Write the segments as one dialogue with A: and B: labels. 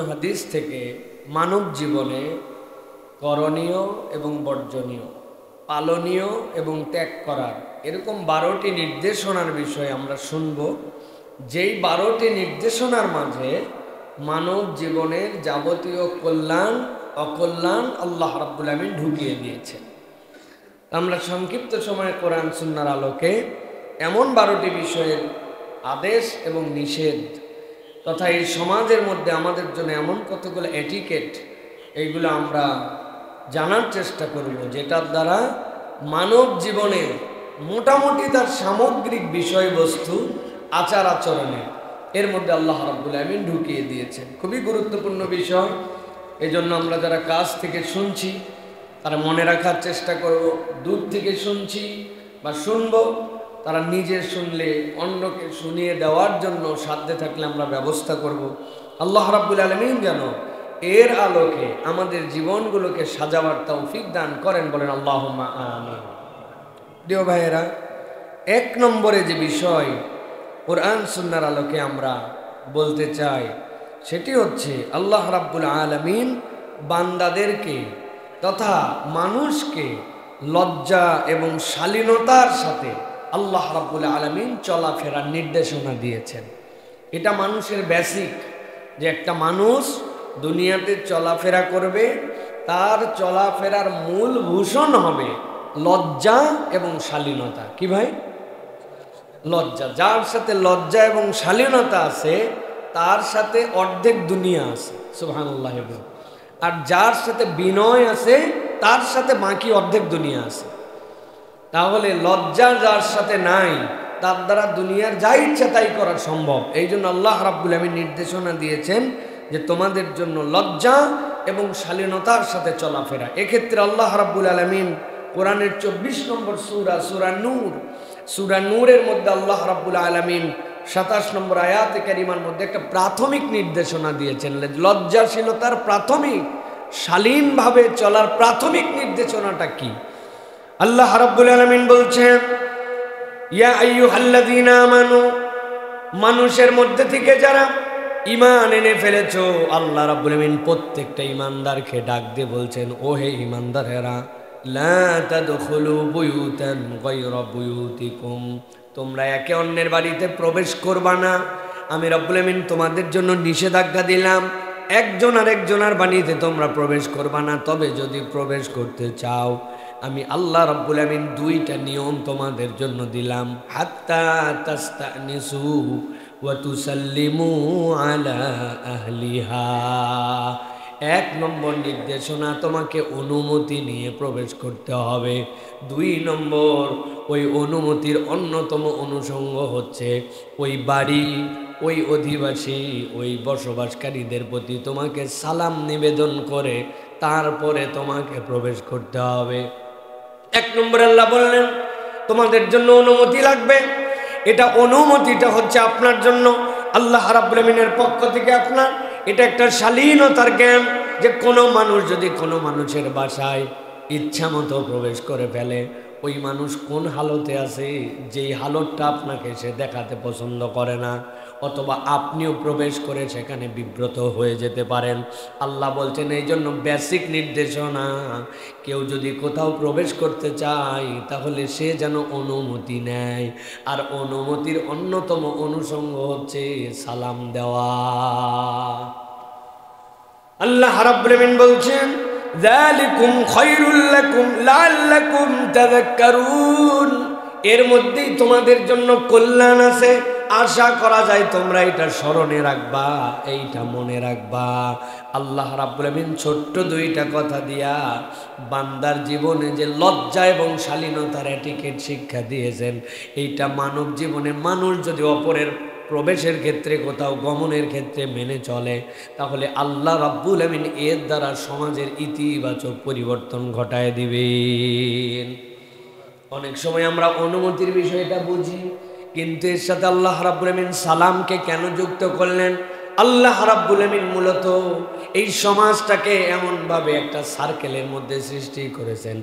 A: হাদিস থেকে মানব জীবনে করণীয় এবং বর্জনীয়, পালনীয় এবং ত্যাগ করার এরকম 12টি নির্দেশনার বিষয়ে আমরা শুনব। যেই 12টি নির্দেশনার মাঝে মানব জীবনের যাবতীয় কল্যাণ অকল্যাণ আল্লাহ রাব্বুল আমিন ঢুকিয়ে দিয়েছেন। আমরা সংক্ষিপ্ত সময়ে কোরআন সুন্নাহর আলোকে এমন 12টি বিষয়ের আদেশ এবং নিষেধ তথা এই সমাজের মধ্যে আমাদের জন্য এমন কতগুলো এটিকেট, এইগুলো আমরা জানার চেষ্টা করব, যেটার দ্বারা মানব জীবনের মোটামুটি তার সামগ্রিক বিষয়বস্তু আচার আচরণে এর মধ্যে আল্লাহ রাব্বুল আমিন ঢুকিয়ে দিয়েছেন। খুবই গুরুত্বপূর্ণ বিষয়। এজন্য আমরা যারা কাছ থেকে শুনছি তারা মনে রাখার চেষ্টা করব, দূর থেকে শুনছি বা শুনবো তারা নিজে শুনলে অন্যকে শুনিয়ে দেওয়ার জন্য সাধ্যে থাকলে আমরা ব্যবস্থা করব। আল্লাহ রাব্বুল আলামিন যেন এর আলোকে আমাদের জীবনগুলোকে সাজাবার তৌফিক দান করেন, বলেন আল্লাহুম্মা আমিন। প্রিয় ভাইয়েরা, 1 নম্বরে যে বিষয় কোরআন সুন্নাহর আলোকে আমরা বলতে চাই সেটি হচ্ছে আল্লাহ রাব্বুল আলামিন বান্দাদেরকে তথা মানুষকে লজ্জা এবং শালীনতার সাথে আল্লাহ রাব্বুল আলামিন চলাফেরার নির্দেশনা দিয়েছেন। এটা মানুষের বেসিক, যে একটা মানুষ দুনিয়াতে চলাফেরা করবে, তার চলাফেরার মূল ভূষণ হবে লজ্জা এবং শালীনতা। কি ভাই? লজ্জা। যার সাথে লজ্জা এবং শালীনতা আছে তার সাথে অর্ধেক দুনিয়া আছে, সুবহানাল্লাহ। আর যার সাথে বিনয় আছে তার সাথে বাকি অর্ধেক দুনিয়া আছে। তাহলে লজ্জা যার সাথে নাই তার দ্বারা দুনিয়ার যা ইচ্ছা তাই করা সম্ভব। এই জন্য আল্লাহ রাব্বুল আমিন নির্দেশনা দিয়েছেন যে তোমাদের জন্য লজ্জা এবং শালীনতার সাথে চলাফেরা। এক্ষেত্রে আল্লাহ রাব্বুল আলামিন কোরআনের 24 নম্বর সূরা নূরের মধ্যে আল্লাহ রাব্বুল আলামিন 27 নম্বর আয়াতে কারিমার মধ্যে একটা প্রাথমিক নির্দেশনা দিয়েছেন। লজ্জাশীলতার প্রাথমিক, শালীনভাবে চলার প্রাথমিক নির্দেশনাটা কি? আল্লাহ রাব্বুল আলামিন বলছেন, ইয়া আইয়ুহাল্লাযীনা আমানু, মানুষের মধ্যে থেকে যারা ঈমান এনে ফেলেছো, আল্লাহ রাব্বুল আলামিন প্রত্যেকটা ঈমানদারকে ডাক দিয়ে বলছেন, ও হে ঈমানদারেরা, লা তাদখুলু বুয়ুতান গায়রা বুয়ুতিকুম, তোমরা একে অন্যের বাড়িতে প্রবেশ করবা না। আমি রাব্বুল আলামিন তোমাদের জন্য নিষেধাজ্ঞা দিলাম, একজন আরেকজনের বাড়িতে তোমরা প্রবেশ করবা না। তবে যদি প্রবেশ করতে চাও, আমি আল্লাহ রাব্বুল আমিন 2টা নিয়ম তোমাদের জন্য দিলাম, হাত্তা তাস্তানিসু ওয়া তুসাল্লিমু আলা আহলিহা। 1 নম্বর নির্দেশনা, তোমাকে অনুমতি নিয়ে প্রবেশ করতে হবে। 2 নম্বর, ওই অনুমতির অন্যতম অনুষঙ্গ হচ্ছে ওই বাড়ি, ওই অধিবাসী, ওই বসবাসকারীদের প্রতি তোমাকে সালাম নিবেদন করে তারপরে তোমাকে প্রবেশ করতে হবে। 1 নম্বর আল্লাহ বললেন তোমাদের জন্য অনুমতি লাগবে। এটা অনুমতিটা হচ্ছে আপনার জন্য আল্লাহ রাব্বুল আমিনের পক্ষ থেকে আপনার। এটা একটা শালীনতার জ্ঞান যে কোনো মানুষ যদি কোনো মানুষের বাসায় ইচ্ছা মতো প্রবেশ করে ফেলে, ওই মানুষ কোন হালতে আছে, যেই হালতটা আপনাকে সে দেখাতে পছন্দ করে না, অথবা আপনিও প্রবেশ করে সেখানে বিব্রত হয়ে যেতে পারেন। আল্লাহ বলছেন এই জন্য বেসিক নির্দেশনা, কেউ যদি কোথাও প্রবেশ করতে চায় তাহলে সে যেন অনুমতি নেয়। আর অনুমতির অন্যতম অনুষঙ্গ হচ্ছে সালাম দেওয়া। আল্লাহ রাব্বুল আমিন বলছেন, যালিকুম খায়রুল লাকুম লাআল্লাকুম তাযাক্কারুন, এর মধ্যেই তোমাদের জন্য কল্যাণ আছে। আশা করা যায় তোমরা এটা স্মরণে রাখবা, এইটা মনে রাখবা। আল্লাহ রাব্বুল আমিন ছোট্ট 2টা কথা দিয়া বান্দার জীবনে যে লজ্জা এবং শালীনতার এটিকেট শিক্ষা দিয়েছেন, এইটা মানব জীবনে মানুষ যদি অপরের প্রবেশের ক্ষেত্রে কোথাও গমনের ক্ষেত্রে মেনে চলে, তাহলে আল্লাহ রাব্বুল আমিন এর দ্বারা সমাজের ইতিবাচক পরিবর্তন ঘটায় দিবেন। অনেক সময় আমরা অনুমতির বিষয়টা বুঝি, কিন্তু এর সাথে আল্লাহ রাব্বুল আমিন সালামকে কেন যুক্ত করলেন? আল্লাহ রাব্বুল আমিন মূলত এই সমাজটাকে এমনভাবে একটা সার্কেলের মধ্যে সৃষ্টি করেছেন,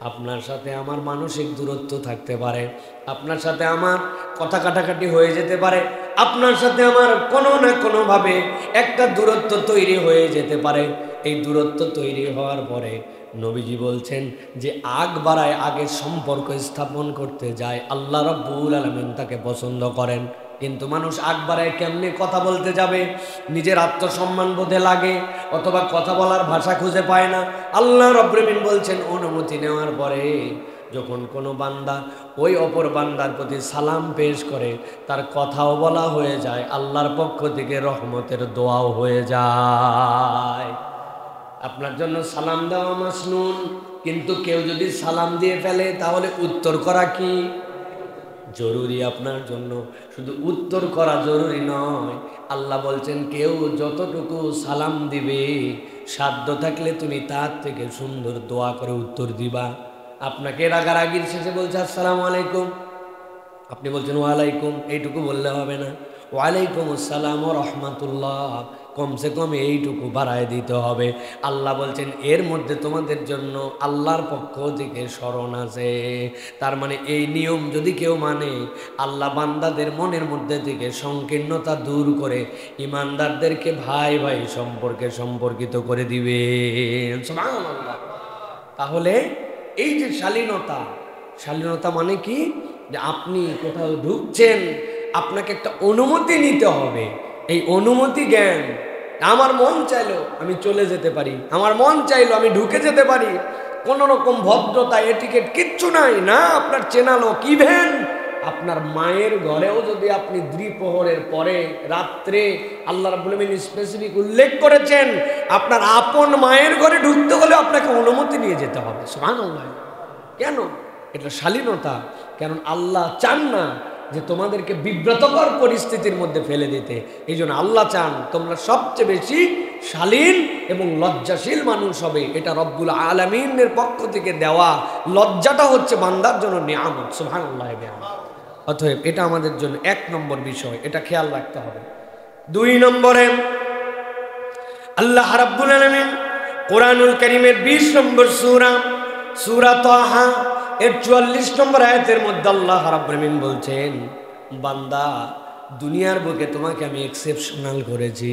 A: আপনার সাথে আমার মানসিক দূরত্ব থাকতে পারে, আপনার সাথে আমার কথা কাটাকাটি হয়ে যেতে পারে, আপনার সাথে আমার কোনো না কোনোভাবে একটা দূরত্ব তৈরি হয়ে যেতে পারে। এই দূরত্ব তৈরি হওয়ার পরে নবীজি বলছেন যে আগ বাড়ায়, আগে সম্পর্ক স্থাপন করতে যায়, আল্লাহ রাব্বুল আলামিন তাকে পছন্দ করেন। কিন্তু মানুষ আগ বাড়ায় কেমনে কথা বলতে যাবে, নিজের আত্মসম্মান বোধে লাগে, অথবা কথা বলার ভাষা খুঁজে পায় না। আল্লাহ রাব্বুল আলামিন বলছেন অনুমতি নেওয়ার পরে যখন কোনো বান্দা ওই অপর বান্দার প্রতি সালাম পেশ করে, তার কথাও বলা হয়ে যায়, আল্লাহর পক্ষ থেকে রহমতের দোয়াও হয়ে যায়। আপনার জন্য সালাম দেওয়া মাসনুন, কিন্তু কেউ যদি সালাম দিয়ে ফেলে তাহলে উত্তর করা কি জরুরি আপনার জন্য? শুধু উত্তর করা জরুরি নয়, আল্লাহ বলছেন কেউ যতটুকু সালাম দিবে সাধ্য থাকলে তুমি তার থেকে সুন্দর দোয়া করে উত্তর দিবা। আপনাকে রাগারাগির শেষে বলছে আসসালামু আলাইকুম, আপনি বলছেন ওয়ালাইকুম, এইটুকু বললে হবে না, ওয়ালাইকুম আসসালাম ওয়া রাহমাতুল্লাহ, কমসে কম এইটুকু বাড়ায় দিতে হবে। আল্লাহ বলছেন এর মধ্যে তোমাদের জন্য আল্লাহর পক্ষ থেকে স্মরণ আছে। তার মানে এই নিয়ম যদি কেউ মানে, আল্লাহ বান্দাদের মনের মধ্যে থেকে সংকীর্ণতা দূর করে ইমানদারদেরকে ভাই ভাই সম্পর্কে সম্পর্কিত করে দিবে। সুবহানাল্লাহ। তাহলে এই যে শালীনতা, শালীনতা মানে কি? যে আপনি কোথাও ঢুকছেন, আপনাকে একটা অনুমতি নিতে হবে। এই অনুমতি জ্ঞান, আমার মন চাইলো আমি চলে যেতে পারি, আমার মন চাইলো আমি ঢুকে যেতে পারি, কোনো রকম ভদ্রতা এটিকেট কিচ্ছু নাই না। আপনার চেনা লোক, ইভেন আপনার মায়ের ঘরেও যদি আপনি দ্বিপ্রহরের পরে রাত্রে, আল্লাহ রাব্বুল আলামিন স্পেসিফিক উল্লেখ করেছেন, আপনার আপন মায়ের ঘরে ঢুকতে হলে আপনাকে অনুমতি নিয়ে যেতে হবে। সুবহানাল্লাহ। কেন? এটা শালীনতা। কারণ আল্লাহ চান না যে তোমাদেরকে বিব্রতকর পরিস্থিতির মধ্যে ফেলে দিতে। এই জন্য আল্লাহ চান তোমরা সবচেয়ে বেশি শালীন এবং লজ্জাশীল মানুষ হবে। এটা রব্বুল আলামিনের পক্ষ থেকে দেওয়া লজ্জাটা হচ্ছে বান্দার জন্য নিয়ামত। সুবহানাল্লাহ। অতএব এটা আমাদের জন্য 1 নম্বর বিষয়, এটা খেয়াল রাখতে হবে। 2 নম্বরে আল্লাহ রাব্বুল আলামিন কোরআনুল কারীমের 20 নম্বর সূরা তাহা এর 44 নম্বর আয়াতের মধ্যে আল্লাহ রাব্বুল আলামিন বলছেন, বান্দা দুনিয়ার বুকে তোমাকে আমি এক্সেপশনাল করেছি,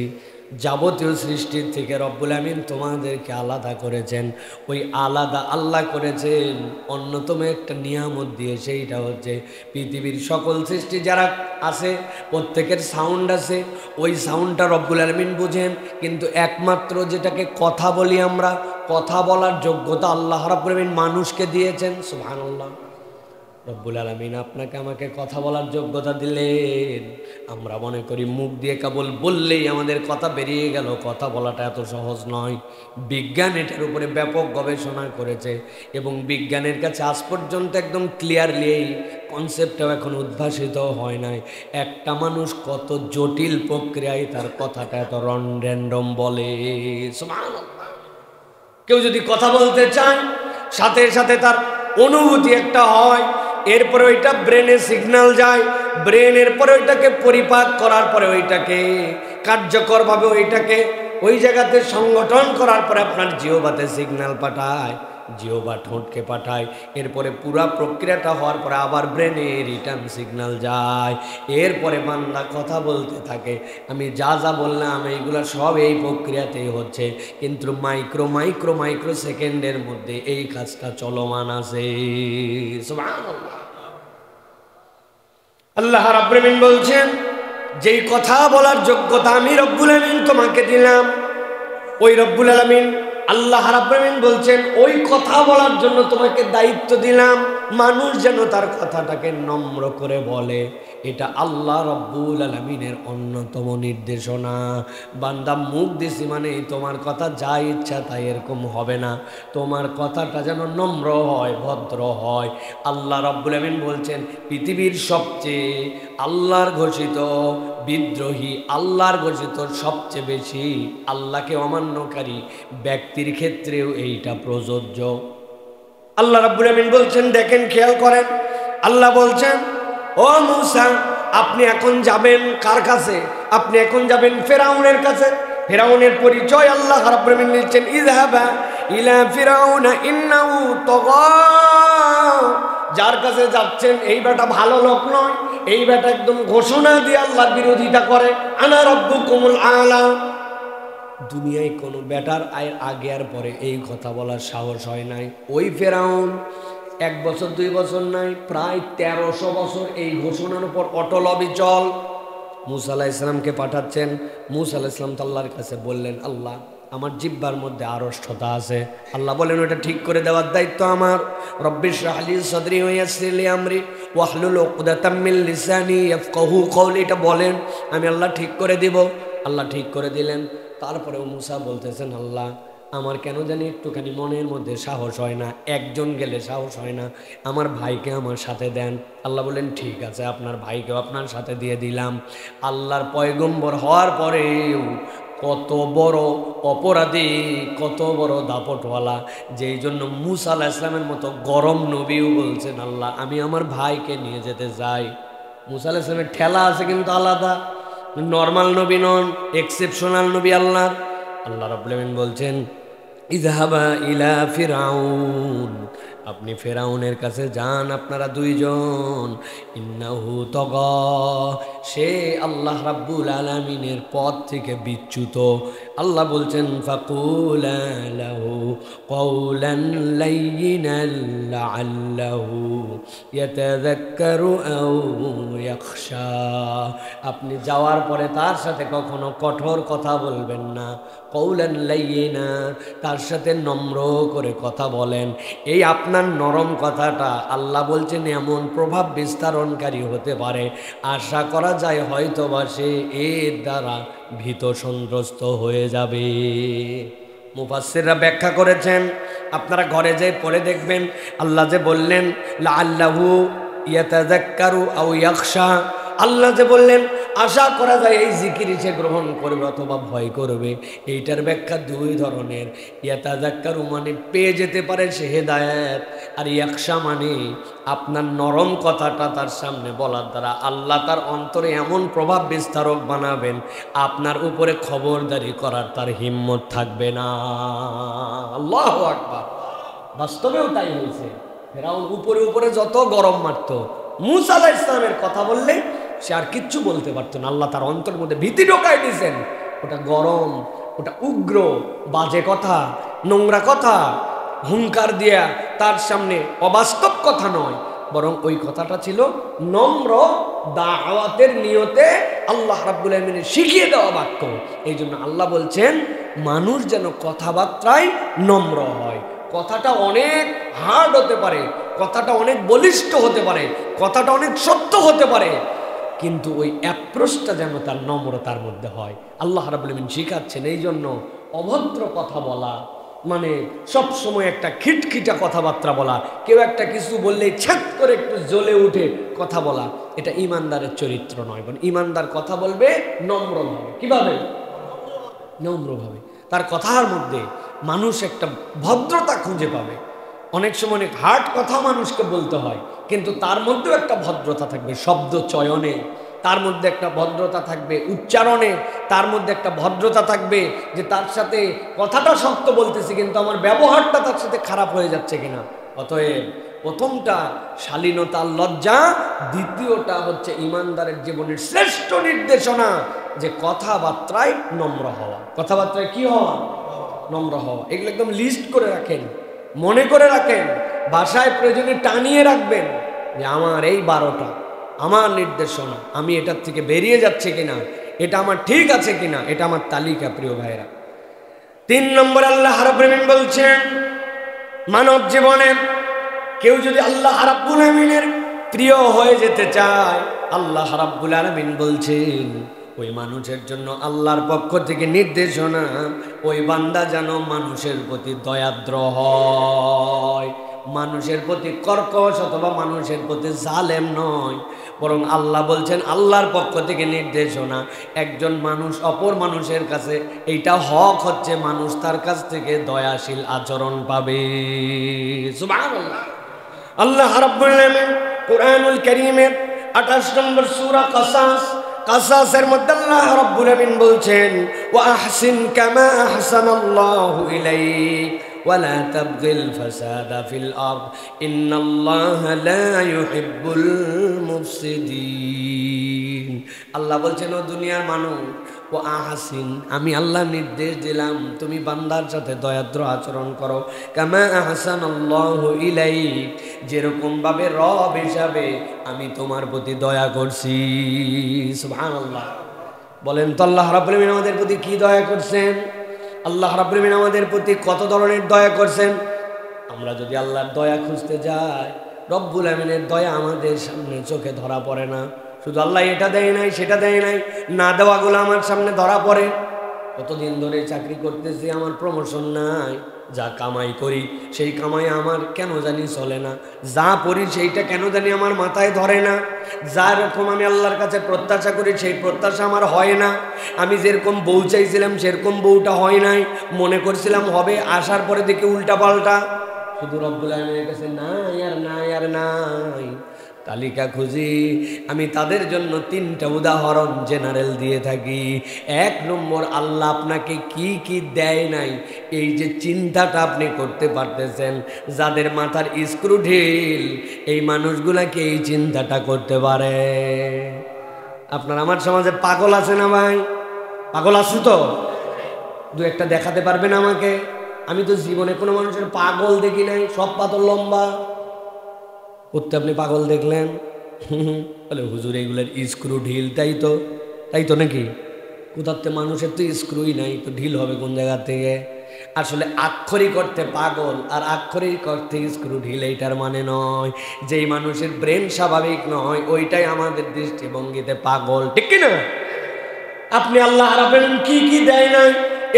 A: যাবতীয় সৃষ্টির থেকে রব্বুল আমিন তোমাদেরকে আলাদা করেছেন। ওই আলাদা আল্লাহ করেছেন অন্যতম একটা নিয়ামত দিয়ে, সেইটা হচ্ছে পৃথিবীর সকল সৃষ্টি যারা আছে প্রত্যেকের সাউন্ড আছে, ওই সাউন্ডটা রব্বুল আমিন বুঝেন। কিন্তু একমাত্র যেটাকে কথা বলি আমরা, কথা বলার যোগ্যতা আল্লাহ রাব্বুল আমিন মানুষকে দিয়েছেন। সুবহানাল্লাহ। রব্বুল আলামিন আপনাকে আমাকে কথা বলার যোগ্যতা দিলেন। আমরা মনে করি মুখ দিয়ে কেবল বললেই আমাদের কথা বেরিয়ে গেল, কথা বলাটা এত সহজ নয়। বিজ্ঞান এটার উপরে ব্যাপক গবেষণা করেছে এবং বিজ্ঞানের কাছে আজ পর্যন্ত একদম ক্লিয়ারলি এই কনসেপ্টটাও এখন উদ্ভাসিত হয় নাই। একটা মানুষ কত জটিল প্রক্রিয়ায় তার কথাটা এত র্যান্ডম বলে। সুবহানাল্লাহ। কেউ যদি কথা বলতে চায়, সাথে সাথে তার অনুভূতি একটা হয়, এরপরে ওইটা ব্রেনে সিগন্যাল যায়, ব্রেনের পরে ওইটাকে পরিপাক করার পরে ওইটাকে কার্যকরভাবে ওইটাকে ওই জায়গাতে সংগঠন করার পরে আপনার জিহ্বাতে সিগন্যাল পাঠায়, জিহ্বা ঠোঁটকে পাঠায়, এরপরে পুরা প্রক্রিয়াটা হওয়ার পরে আবার ব্রেনে রিটার্ন সিগন্যাল যায়, এরপরে বান্দা কথা বলতে থাকে। আমি যা যা বললাম এইগুলা সব এই প্রক্রিয়াতেই হচ্ছে, কিন্তু মাইক্রো মাইক্রো মাইক্রো সেকেন্ডের মধ্যে এই কাজটা চলমান আছে। সুবহানাল্লাহ। আল্লাহ রাব্বুল আমিন বলছেন, যেই কথা বলার যোগ্যতা আমি রব্বুল আমিন তোমাকে দিলাম, ওই রব্বুল আলামিন আল্লাহ রাব্বুল আমিন বলছেন ওই কথা বলার জন্য তোমাকে দায়িত্ব দিলাম। মানুষ যেন তার কথাটাকে নম্র করে বলে, এটা আল্লাহ রব্বুল আলামিনের অন্যতম নির্দেশনা। বান্দা মুখ দিছি মানে তোমার কথা যা ইচ্ছা তাই এরকম হবে না, তোমার কথাটা যেন নম্র হয়, ভদ্র হয়। আল্লাহ রব্বুল আমিন বলছেন পৃথিবীর সবচেয়ে আল্লাহর ঘোষিত বিদ্রোহী, আল্লাহর ঘোষিত সবচেয়ে বেশি আল্লাহকে অমান্যকারী ব্যক্তির ক্ষেত্রেও এইটা প্রযোজ্য। আল্লাহ রাব্বুল আমিন বলছেন, দেখেন খেয়াল করেন, আল্লাহ বলছেন ও মূসা আপনি এখন যাবেন কার কাছে? আপনি এখন যাবেন ফেরাউনের কাছে। ফিরাউনের পরিচয় আল্লাহ রাব্বুল আলামিন দিচ্ছেন, ইযহাবা ইলা ফিরাউনা ইন্নাহু তাগা। যার কাছে যাচ্ছেন এই বেটা ভালো লোক নয়, এই বেটা একদম ঘোষণা দিয়ে আল্লাহর বিরোধিতা করে, আনা রাব্বুকুমুল আলা। দুনিয়ায় কোনো বেটার আগে আর পরে এই কথা বলার সাহস হয় নাই। ওই ফেরাউন 1 বছর 2 বছর নাই, প্রায় 1300 বছর এই ঘোষণার উপর অটল অবিচল। মুসা আলাইহিস সালামকে পাঠাচ্ছেন। মুসা আলাইহিস সালাম তো আল্লাহর কাছে বললেন, আল্লাহ আমার জিহ্বার মধ্যে আড়ষ্টতা আছে। আল্লাহ বলেন ওটা ঠিক করে দেওয়ার দায়িত্ব আমার। রব্বি ইশরাহ লি সাদরি ওয়া ইয়াসসির লি আমরি ওয়াহলুল উকদাতাম মিন লিসানি ইয়াফকাহু কওলি। এটা বলেন, আমি আল্লাহ ঠিক করে দিব। আল্লাহ ঠিক করে দিলেন। তারপরেও মুসা বলতেছেন, আল্লাহ আমার কেন জানি একটুখানি মনের মধ্যে সাহস হয় না, একজন গেলে সাহস হয় না, আমার ভাইকে আমার সাথে দেন। আল্লাহ বলেন ঠিক আছে, আপনার ভাইকেও আপনার সাথে দিয়ে দিলাম। আল্লাহর পয়গম্বর হওয়ার পরেও কত বড় অপরাধী, কত বড় দাপটওয়ালা, যেই জন্য মুসা আলাইহিস সালামের মতো গরম নবীও বলছেন, আল্লাহ আমি আমার ভাইকে নিয়ে যেতে চাই। মুসা আলাইহিস সালামের ঠেলা আছে কিন্তু আলাদা, নর্মাল নবী নন, এক্সেপশনাল নবী আল্লাহর। আল্লাহ রাব্বুল আলামিন বলছেন, ইযহাবা ইলা ফিরাউন, আপনি ফেরাউনের কাছে যান, আপনারা দুইজন। ইন্নাহু তাগা, সে আল্লাহ রাব্বুল আলামিনের পথ থেকে বিচ্যুত। আল্লাহ বলছেন, ফাকুলা লাহু কওলান লাইয়িনান লাআল্লাহু ইয়াতাযাক্কারু আও ইয়াখশা। আপনি যাওয়ার পরে তার সাথে কখনো কঠোর কথা বলবেন না। কওলান লাইয়িনা, তার সাথে নম্র করে কথা বলেন। এই আপনার নরম কথাটা আল্লাহ বলছেন এমন প্রভাব বিস্তারণকারী হতে পারে, আশা করা যায় হয়তোবা সে এর দ্বারা ভীত সন্ত্রস্ত হয়ে যাবে। মুফাসসিররা ব্যাখ্যা করেছেন, আপনারা ঘরে যেয়ে পড়ে দেখবেন, আল্লাহ যে বললেন লাআল্লাহু ইয়াতাযাক্কারু আও ইয়াখশা, আল্লাহ যে বললেন আশা করা যায় এই জিকির সে গ্রহণ করবে অথবা ভয় করবে, এইটার ব্যাখ্যা দুই ধরনের। ইয়াতাযাক্কারু মানে পেয়ে যেতে পারে সে হেদায়েত, আর ইয়াখশা মানে আপনার নরম কথাটা তার সামনে বলার দ্বারা আল্লাহ তার অন্তরে এমন প্রভাব বিস্তারক বানাবেন, আপনার উপরে খবরদারি করার তার হিম্মত থাকবে না। আল্লাহু আকবার। বাস্তবেও তাই হয়েছে। ফেরাউন উপরে উপরে যত গরম মারত, মুসা আলাইহিস সালামের কথা বললে সে আর কিচ্ছু বলতে পারতো না। আল্লাহ তার অন্তরের মধ্যে ভীতি ঢোকাই দিয়েছেন। ওটা গরম, ওটা উগ্র, বাজে কথা, নোংরা কথা, হুঙ্কার দিয়া তার সামনে অবাস্তব কথা নয়, বরং ওই কথাটা ছিল নম্র দাওয়াতের নিয়তে আল্লাহ রাব্বুল আলামিনের শিখিয়ে দেওয়া বাক্য। এই জন্য আল্লাহ বলছেন মানুষ যেন কথাবার্তায় নম্র হয়। কথাটা অনেক হার্ড হতে পারে, কথাটা অনেক বলিষ্ঠ হতে পারে, কথাটা অনেক সত্য হতে পারে, কিন্তু ওই অ্যাপ্রোচটা যেন তার নম্রতার মধ্যে হয়। আল্লাহ রাব্বুল আলামিন শিখাচ্ছেন এই জন্য অভদ্র কথা বলা মানে সব সময় একটা খিটখিটা কথাবার্তা বলা, কেউ একটা কিছু বললেই ছ্যাঁক করে একটু জ্বলে উঠে কথা বলা, এটা ইমানদারের চরিত্র নয়। বরং ইমানদার কথা বলবে নম্রভাবে। কিভাবে? নম্রভাবে। তার কথার মধ্যে মানুষ একটা ভদ্রতা খুঁজে পাবে। অনেক সময় অনেক হার্ড কথা মানুষকে বলতে হয়, কিন্তু তার মধ্যেও একটা ভদ্রতা থাকবে শব্দ চয়নে, তার মধ্যে একটা ভদ্রতা থাকবে উচ্চারণে, তার মধ্যে একটা ভদ্রতা থাকবে যে তার সাথে কথাটা শক্ত বলতেছি কিন্তু আমার ব্যবহারটা তার সাথে খারাপ হয়ে যাচ্ছে কিনা। অতএব প্রথমটা শালীনতা লজ্জা, দ্বিতীয়টা হচ্ছে ইমানদারের জীবনের শ্রেষ্ঠ নির্দেশনা যে কথাবার্তায় নম্র হওয়া। কথাবার্তায় কি হওয়া? নম্র হওয়া। এগুলো একদম লিস্ট করে রাখেন, মনে করে রাখেন, ভাষায় প্রয়োজনে টানিয়ে রাখবেন যে আমার এই 12টা আমার নির্দেশনা, আমি এটার থেকে বেরিয়ে যাচ্ছে কিনা, এটা আমার ঠিক আছে কিনা, এটা আমার তালিকা। প্রিয় ভাইরা, 3 নম্বর আল্লাহ রাব্বুল আলামিন বলছেন মানব জীবনে কেউ যদি আল্লাহ রাব্বুল আলামিনের প্রিয় হয়ে যেতে চায়, আল্লাহ রাব্বুল আলামিন বলছেন ওই মানুষের জন্য আল্লাহর পক্ষ থেকে নির্দেশনা, ওই বান্দা যেন মানুষের প্রতি দয়াদ্র হয়, মানুষের প্রতি কর্কশ অথবা মানুষের প্রতি জালেম নয়। বরং আল্লাহ বলছেন আল্লাহর পক্ষ থেকে নির্দেশনা, একজন মানুষ অপর মানুষের কাছে এইটা হক হচ্ছে মানুষ তার কাছ থেকে দয়াশীল আচরণ পাবে। সুবহানাল্লাহ। আল্লাহ রাব্বুল আলামিন কুরআনুল কারীমের 28 নম্বর সূরা কাসাসের মধ্যে আল্লাহ রাব্বুল আমিন বলছেন, ওয়া আহসিন কামা আহসানাল্লাহু ইলাইক ওয়া লা তাবগিল ফাসাদা ফিল আরদ ইন্নাল্লাহা লা ইউহিব্বুল মুফসিদিন। আল্লাহ বলছেন, ও দুনিয়ার মানুষ, ও আহসিন, আমি আল্লাহ নির্দেশ দিলাম তুমি বান্দার সাথে দয়াদ্র আচরণ করো, কামা আহসানাল্লাহু ইলাইক, যেরকম ভাবে রব হিসাবে আমি তোমার প্রতি দয়া করছি। সুবহানাল্লাহ। বলেন তো আল্লাহ রাব্বুল আমিন আমাদের প্রতি কি দয়া করছেন? আল্লাহ রাব্বুল আমিন আমাদের প্রতি কত ধরনের দয়া করছেন। আমরা যদি আল্লাহর দয়া খুঁজতে যাই, রব্বুল আমিনের দয়া আমাদের সামনে চোখে ধরা পড়ে না। শুধু আল্লাহ এটা দেয় নাই, সেটা দেয় নাই, না দেওয়াগুলো আমার সামনে ধরা পড়ে। কতদিন ধরে চাকরি করতেছি, আমার প্রমোশন নাই, যা কামাই করি সেই কামাই আমার কেন জানি চলে না, যা পড়ি সেইটা কেন জানি আমার মাথায় ধরে না, যা রকম আমি আল্লাহর কাছে প্রত্যাশা করি সেই প্রত্যাশা আমার হয় না, আমি যেরকম বউ চাইছিলাম সেরকম বউটা হয় নাই, মনে করছিলাম হবে, আসার পরে দেখি উল্টা পাল্টা। শুধু রব্বুল আমিনের কাছে নাই আর নাই আর নাই। তালিকা খুঁজি, আমি তাদের জন্য 3টা উদাহরণ জেনারেল দিয়ে থাকি। 1 নম্বর, আল্লাহ আপনাকে কি কি দেয় নাই, এই যে চিন্তাটা আপনি করতে পারতেছেন, যাদের মাথার স্ক্রু ঢিল, এই মানুষগুলাকে এই চিন্তাটা করতে পারে। আপনার আমার সমাজে পাগল আছে না ভাই? পাগল আছে তো? 2-1টা দেখাতে পারবেন আমাকে? আমি তো জীবনে কোনো মানুষের পাগল দেখি নাই, সব পাতর লম্বা। করতে আপনি পাগল দেখলেন? বলে হুজুর এগুলোর স্ক্রু ঢিল। তাই তো নাকি? কোথাতে মানুষের তো স্ক্রুই নাই, তো ঢিল হবে কোন জায়গা থেকে? আসলে আক্ষরিক অর্থে পাগল আর আক্ষরিক অর্থে স্ক্রু ঢিল এইটার মানে নয়। যেই মানুষের ব্রেন স্বাভাবিক নয়, ওইটাই আমাদের দৃষ্টিভঙ্গিতে পাগল, ঠিক কিনা? আপনি আল্লাহ রাব্বুল আমিন কি কি দেয় নাই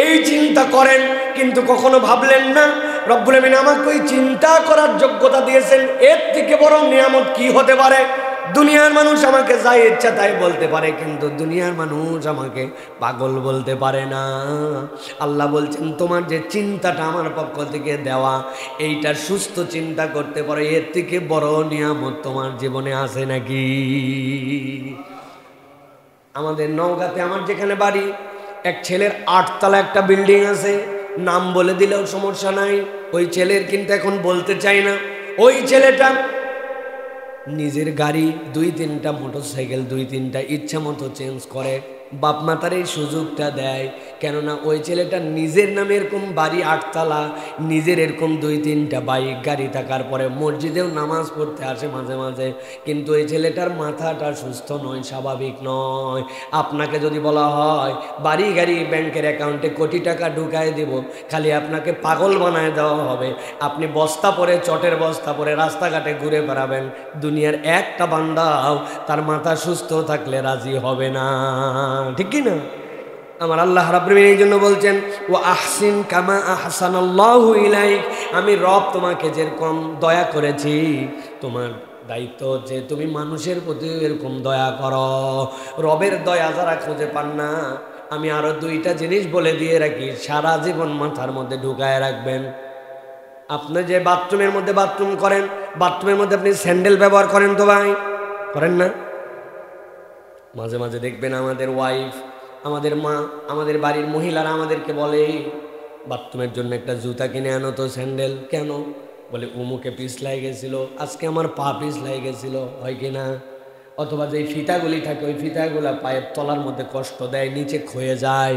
A: এই চিন্তা করেন, কিন্তু কখনো ভাবলেন না রব্বুল আমিন আমাকে ওই চিন্তা করার যোগ্যতা দিয়েছেন, এর থেকে বড় নিয়ামত কি হতে পারে? দুনিয়ার মানুষ আমাকে যা ইচ্ছা তাই বলতে পারে, কিন্তু দুনিয়ার মানুষ আমাকে পাগল বলতে পারে না। আল্লাহ বলছেন, তোমার যে চিন্তাটা আমার পক্ষ থেকে দেওয়া, এইটা সুস্থ চিন্তা করতে পারো, এর থেকে বড় নিয়ামত তোমার জীবনে আছে নাকি? আমাদের নওগাঁতে, আমার যেখানে বাড়ি, এক ছেলের 8 তলা একটা বিল্ডিং আছে, নাম বলে দিলেও সমস্যা নাই। ওই ছেলের কিন্তু এখন বলতে চাই না। ওই ছেলেটা নিজের গাড়ি 2-3টা, মোটরসাইকেল 2-3টা ইচ্ছা মতো চেঞ্জ করে। বাপ মা তার এই সুযোগটা দেয়, কেননা ওই ছেলেটা নিজের নামে এরকম বাড়ি 8 তলা, নিজের এরকম 2-3টা বাইক গাড়ি থাকার পরে মসজিদেও নামাজ পড়তে আসে মাঝে মাঝে, কিন্তু ওই ছেলেটার মাথাটা সুস্থ নয়, স্বাভাবিক নয়। আপনাকে যদি বলা হয় বাড়ি গাড়ি ব্যাংকের অ্যাকাউন্টে কোটি টাকা ঢুকায় দেব, খালি আপনাকে পাগল বানায় দেওয়া হবে, আপনি বস্তা পরে, চটের বস্তা পরে রাস্তাঘাটে ঘুরে বেড়াবেন, দুনিয়ার একটা বান্দাও তার মাথা সুস্থ থাকলে রাজি হবে না, ঠিক কি না? আমার আল্লাহ রাব্বুল আমিন এই জন্য বলছেন, ও আহসিন কামা আহসানাল্লাহু ইলাইক, আমি রব তোমাকে যেরকম দয়া করেছি, তোমার দায়িত্ব যে তুমি মানুষের প্রতি এরকম দয়া করো। রবের দয়া যারা খুঁজে পান না, আমি আরো 2টা জিনিস বলে দিয়ে রাখি, সারা জীবন মাথার মধ্যে ঢুকায় রাখবেন। আপনি যে বাথরুমের মধ্যে বাথরুম করেন, বাথরুমের মধ্যে আপনি স্যান্ডেল ব্যবহার করেন তো ভাই? করেন না? মাঝে মাঝে দেখবেন আমাদের ওয়াইফ, আমাদের মা, আমাদের বাড়ির মহিলারা আমাদেরকে বলে, বাথরুমের জন্য একটা জুতা কিনে আনো তো, স্যান্ডেল। কেন? বলে উমুকে পিছলাই গেছিল, আজকে আমার পা পিছলাই গেছিল, হয় কি না? অথবা যেই ফিতাগুলি থাকে, ওই ফিতাগুলা পায়ের তলার মধ্যে কষ্ট দেয়, নিচে ক্ষয়ে যায়।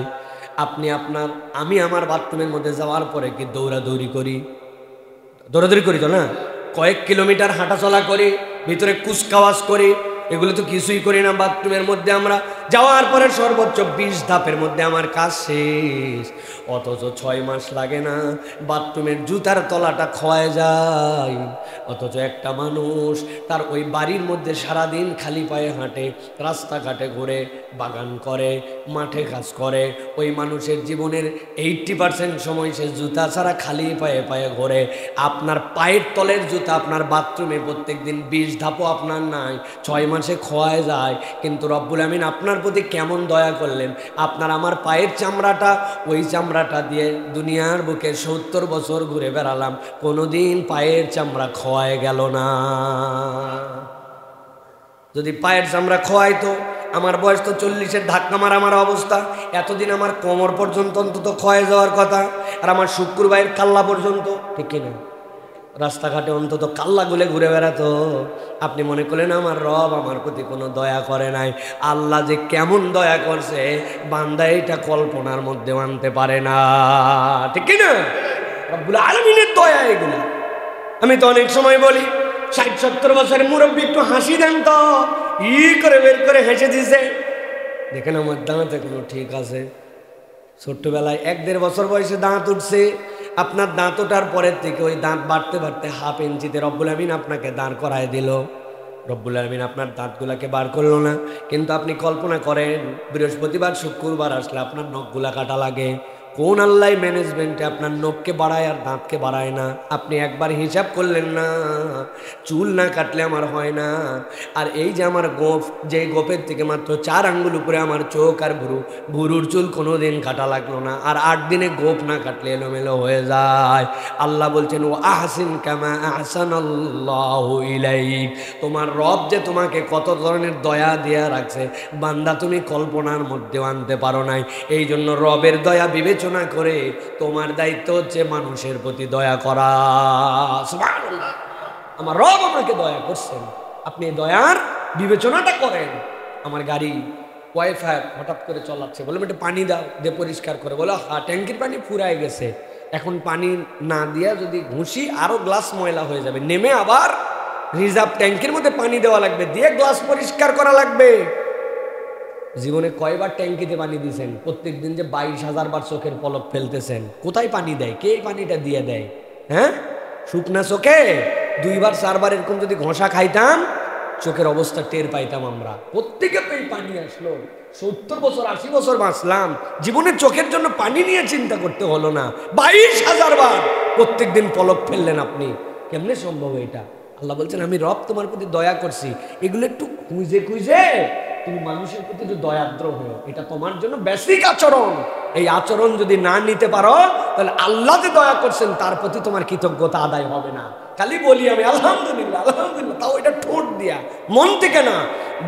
A: আমি আমার বাথরুমের মধ্যে যাওয়ার পরে কি দৌড়াদৌড়ি করি? দৌড়াদৌড়ি করি তো না, কয়েক কিলোমিটার হাঁটাচলা করি, ভিতরে কুচকাওয়াজ করি, এগুলো তো কিছুই করি না। বাথরুমের মধ্যে আমরা যাওয়ার পরে সর্বোচ্চ 20 ধাপের মধ্যে আমার কাজ শেষ, অথচ 6 মাস লাগে না, বাথরুমের জুতার তলাটা ক্ষয় যায়। অথচ একটা মানুষ তার ওই বাড়ির মধ্যে সারাদিন খালি পায়ে হাঁটে, রাস্তাঘাটে ঘুরে, বাগান করে, মাঠে কাজ করে, ওই মানুষের জীবনের 80% সময় সে জুতা ছাড়া খালি পায়ে পায়ে ঘোরে। আপনার পায়ের তলের জুতা আপনার বাথরুমে প্রত্যেক দিন 20 ধাপও আপনার নাই, 6 মাসে ক্ষয় যায়। কিন্তু রব্বুল আমিন আপনার প্রতি কেমন দয়া করলেন, আপনার আমার পায়ের চামড়াটা, ওই চামড়াটা দিয়ে দুনিয়ার বুকে 70 বছর ঘুরে বেড়ালাম, কোনোদিন পায়ের চামড়া ক্ষয় গেল না। যদি পায়ের চামড়া খোয়াইতো, আমার বয়স তো 40-এর, ধাক্কা মারা আমার অবস্থা, এতদিন আমার কোমর পর্যন্ত অন্তত ক্ষয়ে যাওয়ার কথা, আর আমার শুক্রবারের কাল্লা পর্যন্ত, ঠিক কিনা? রাস্তাঘাটে অন্তত কাল্লা গুলে ঘুরে বেড়াতো। আপনি মনে করলেন আমার রব আমার প্রতি কোনো দয়া করে নাই। আল্লাহ যে কেমন দয়া করছে বান্দা এটা কল্পনার মধ্যে আনতে পারে না, ঠিক কিনা? রব্বুল আলামিনের দয়া এগুলো। আমি তো অনেক সময় বলি 60-70 বছরের মুরব্বী একটু হাসি দেন তো, করে বের করে হেসে দিছে, দেখেন আমার দাঁতে কোনো ঠিক আছে। ছোট্টবেলায় 1-1.5 বছর বয়সে দাঁত উঠছে, আপনার দাঁত ওঠার পরের থেকে ওই দাঁত বাড়তে বাড়তে হাফ ইঞ্চিতে রব্বুল আমিন আপনাকে দাঁড় করায় দিল। রব্বুল আমিন আপনার দাঁতগুলাকে বার করলো না, কিন্তু আপনি কল্পনা করেন বৃহস্পতিবার শুক্রবার আসলে আপনার নখগুলা কাটা লাগে। কোন আল্লাহ ম্যানেজমেন্টে আপনার নখকে বাড়ায় আর দাঁতকে বাড়ায় না? আপনি একবার হিসাব করলেন না? চুল না কাটলে আমার হয় না। আর এই যে আমার গোঁফ, যে গোঁফের থেকে মাত্র 4 আঙ্গুল উপরে আমার চোখ আর ভুরুর চুল কোনো দিন কাটা লাগলো না, আর 8 দিনে গোঁফ না কাটলে এলোমেলো হয়ে যায়। আল্লাহ বলছেন ও আহসিন কামা আহসানাল্লাহু ইলাইক। তোমার রব যে তোমাকে কত ধরনের দয়া দেয়া রাখছে বান্দা তুমি কল্পনার মধ্যেও আনতে পারো নাই। এই জন্য রবের দয়া বিবেচনা করে তোমার দায়িত্ব হচ্ছে মানুষের প্রতি দয়া করা। সুবহানাল্লাহ, আমার রব আমাকে দয়া করছেন, আপনি দয়ার বিবেচনাটা করেন। আমার গাড়ি ওয়াইফাই হঠাৎ করে চলাচ্ছে, বললাম একটু পানি দাও, দিয়ে পরিষ্কার করে, বলো হ্যাঁ ট্যাঙ্কির পানি ফুরায় গেছে, এখন পানি না দিয়া যদি ঘুষি আরো গ্লাস ময়লা হয়ে যাবে, নেমে আবার রিজার্ভ ট্যাঙ্কির মধ্যে পানি দেওয়া লাগবে, দিয়ে গ্লাস পরিষ্কার করা লাগবে। জীবনে কয়বার ট্যাঙ্কিতে পানি দিয়েছেন? প্রত্যেক দিন যে 22,000 বার চোখের পলক ফেলতেছেন, কোথায় পানি দেয়? কে পানিটা দিয়ে দেয়? হ্যাঁ, শুকনা চোখে 2-4 বার এরকম যদি ঘষা খাইতাম চোখের অবস্থা টের পাইতাম আমরা। প্রত্যেকে পেয়ে পানি আসলো, 70 বছর 80 বছর বাঁচলাম, জীবনে চোখের জন্য পানি নিয়ে চিন্তা করতে হলো না। 22,000 বার প্রত্যেক দিন পলক ফেললেন আপনি, কেমনে সম্ভব এটা? আল্লাহ বলছেন আমি রব তোমার প্রতি দয়া করছি, এগুলো একটু খুঁজে খুঁজে তুমি মানুষের প্রতি একটু দয়াদ্র হও, এটা তোমার জন্য বেসিক আচরণ। এই আচরণ যদি না নিতে পারো তাহলে আল্লাহ যে দয়া করছেন তার প্রতি তোমার কৃতজ্ঞতা আদায় হবে না। খালি বলি আমি আলহামদুলিল্লাহ আলহামদুলিল্লাহ, তাও এটা ঠোঁট দিয়া, মন থেকে না,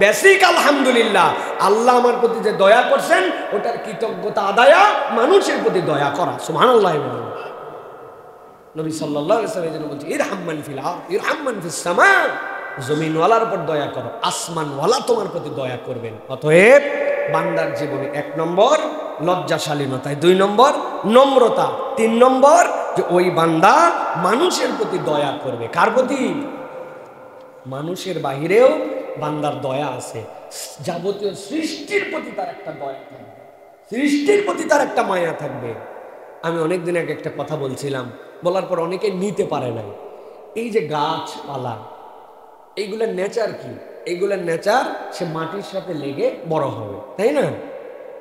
A: বেসিক আলহামদুলিল্লাহ। আল্লাহ আমার প্রতি যে দয়া করছেন ওটার কৃতজ্ঞতা আদায় মানুষের প্রতি দয়া করা। সুবহানাল্লাহ। নবী সাল্লাল্লাহু আলাইহি ওয়াসাল্লাম বলছে ইরহামমান ফিল আরদ ইরহামমান ফিস সামা, জমিনওয়ালার উপর দয়া করো, আসমানওয়ালা তোমার প্রতি দয়া করবেন। অতএব বান্দার জীবনে 1 নম্বর লজ্জাশালীনতায়, 2 নম্বর নম্রতা, 3 নম্বর যে ওই বান্দা মানুষের প্রতি দয়া করবে। কার প্রতি? মানুষের বাহিরেও বান্দার দয়া আছে, যাবতীয় সৃষ্টির প্রতি তার একটা দয়া থাকবে, সৃষ্টির প্রতি তার একটা মায়া থাকবে। আমি অনেকদিন আগে একটা কথা বলছিলাম, বলার পর অনেকে নিতে পারে নাই। এই যে গাছপালা, এইগুলোর নেচার কি? এইগুলোর নেচার সে মাটির সাথে লেগে বড় হবে, তাই না?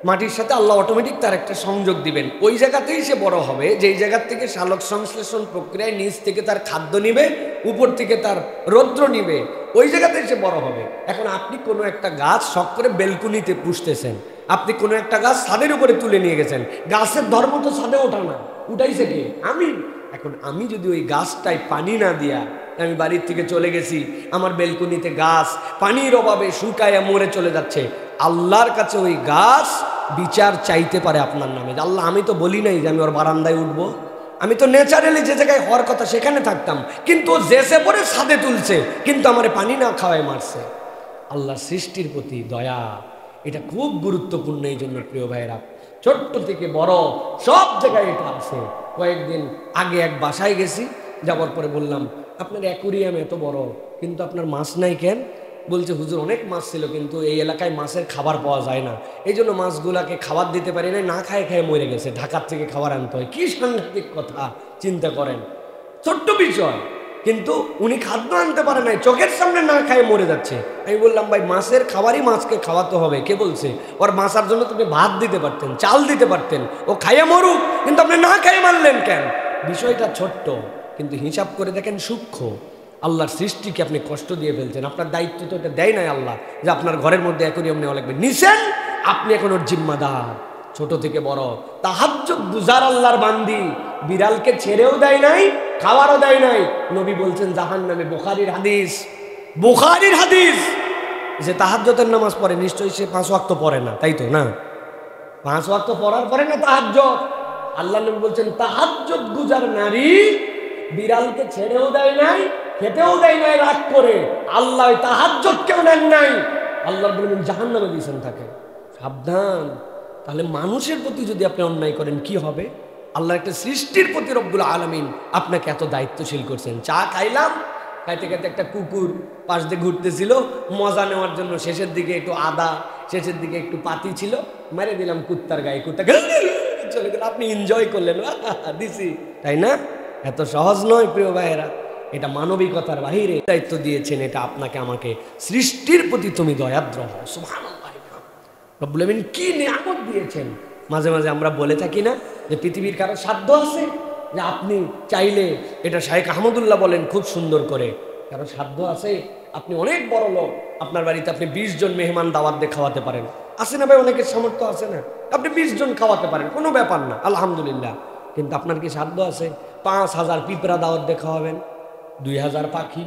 A: মাটির সাথে আল্লাহ অটোমেটিক তার একটা সংযোগ দিবেন, ওই জায়গাতেই সে বড় হবে, যেই জায়গার থেকে সালোক সংশ্লেষণ প্রক্রিয়ায় নিচ থেকে তার খাদ্য নিবে, উপর থেকে তার রৌদ্র নিবে, ওই জায়গাতেই সে বড় হবে। এখন আপনি কোনো একটা গাছ শখ করে বেলকুনিতে পুষতেছেন, আপনি কোনো একটা গাছ ছাদের উপরে তুলে নিয়ে গেছেন, গাছের ধর্ম তো ছাদে ওঠা না, উঠাইছে কে? আমি। এখন আমি যদি ওই গাছটায় পানি না দিয়া আমি বাড়ির থেকে চলে গেছি, আমার বেলকুনিতে গাছ পানির অভাবে শুকায়া মরে চলে যাচ্ছে, আল্লাহর কাছে ওই গাছ বিচার চাইতে পারে আপনার নামে। আল্লাহ আমি তো বলি নাই যে আমি ওর বারান্দায় উঠবো, আমি তো ন্যাচারালি যে জায়গায় হওয়ার কথা সেখানে থাকতাম, কিন্তু ও জেসে পরে ছাদে তুলছে, কিন্তু আমার পানি না খাওয়ায় মারছে। আল্লাহ সৃষ্টির প্রতি দয়া, এটা খুব গুরুত্বপূর্ণ। এই জন্য প্রিয় ভাইরা, ছোট্ট থেকে বড় সব জায়গায় এটা আছে। কয়েকদিন আগে এক বাসায় গেছি, যাওয়ার পরে বললাম আপনার অ্যাকুরিয়াম এত বড় কিন্তু আপনার মাছ নাই কেন? বলছে হুজুর অনেক মাছ ছিল কিন্তু এই এলাকায় মাছের খাবার পাওয়া যায় না, এই জন্য মাছগুলাকে খাবার দিতে পারি না, না খায় খায় মরে গেছে, ঢাকার থেকে খাবার আনতে হয়। কি সাংঘাতিক কথা, চিন্তা করেন, ছোট্ট বিষয়, কিন্তু উনি খাদ্য আনতে পারে নাই, চোখের সামনে না খায় মরে যাচ্ছে। আমি বললাম ভাই মাছের খাবারই মাছকে খাওয়াতে হবে, কে বলছে? ওর মাছার জন্য তুমি ভাত দিতে পারতেন, চাল দিতে পারতেন, ও খাইয়ে মরুক, কিন্তু আপনি না খাইয়ে মারলেন কেন? বিষয়টা ছোট্ট কিন্তু হিসাব করে দেখেন সূক্ষ্ম। আল্লাহর সৃষ্টিকে আপনি কষ্ট দিয়ে ফেলছেন, আপনার দায়িত্ব তো এটা দেয় নাই আল্লাহ যে আপনার ঘরের মধ্যে অ্যাকুরিয়াম নেওয়া লাগবে, নিছেন আপনি এখন ওর জিম্মাদার। ছোট থেকে বড় তাহাজ্জুদ গুজার আল্লাহর বান্দি, বিড়ালকে ছেড়েও দেয় নাই, খাওয়ারও দেয় নাই। নবী বলছেন জাহান্নামে, বুখারীর হাদিস, বুখারীর হাদিস, যে তাহাজ্জুদের নামাজ পড়ে নিশ্চয়ই সে 5 ওয়াক্ত পড়ে না, তাই তো না? 5 ওয়াক্ত পড়ার পরে না তাহাজ্জুদ। আল্লাহ নবী বলছেন তাহাজ্জুদ গুজার নারী বিড়ালকে ছেড়েও দেয় নাই, খেতেও দেয় নাই রাগ করে। আল্লাহ ওই তাহাজ্জুদকেও নেন নাই, আল্লাহ বলবেন জাহান্নামে দিয়েছেন তাকে। সাবধান। তাহলে মানুষের প্রতি যদি আপনি অন্যায় করেন কি হবে? আল্লাহ একটা সৃষ্টির প্রতি রব্বুল আলামিন আপনাকে এত দায়িত্বশীল করছেন। চা খাইলাম, খাইতে খাইতে একটা কুকুর পাশ দিয়ে ঘুরতেছিল, মজা নেওয়ার জন্য শেষের দিকে একটু আদা, শেষের দিকে একটু পাতি ছিল, মেরে দিলাম কুত্তার গায়ে, কুত্তা চলে গেল, আপনি এনজয় করলেন, দিছি, তাই না? এত সহজ নয় প্রিয় ভাইয়েরা, এটা মানবিকতার বাহিরে দায়িত্ব দিয়েছেন, এটা আপনাকে আমাকে। সৃষ্টির প্রতি তুমি দয়াদ্র হও। সুবহানাল্লাহ, রব্বুল আমিন কি নিয়ামত দিয়েছেন। মাঝে মাঝে আমরা বলে থাকি না যে পৃথিবীর কারো সাধ্য আছে যে আপনি চাইলে, এটা শাইখ আহমদুল্লাহ বলেন খুব সুন্দর করে, কারো সাধ্য আছে আপনি অনেক বড় লোক, আপনার বাড়িতে আপনি 20 জন মেহমান দাওয়াত দিয়ে খাওয়াতে পারেন, আছে না ভাই? অনেকের সামর্থ্য আছে না? আপনি 20 জন খাওয়াতে পারেন, কোনো ব্যাপার না, আলহামদুলিল্লাহ। কিন্তু আপনার কি সাধ্য আছে 5000 পিঁপড়া দাওয়াত দিয়ে খাওয়াবেন, 2000 পাখি?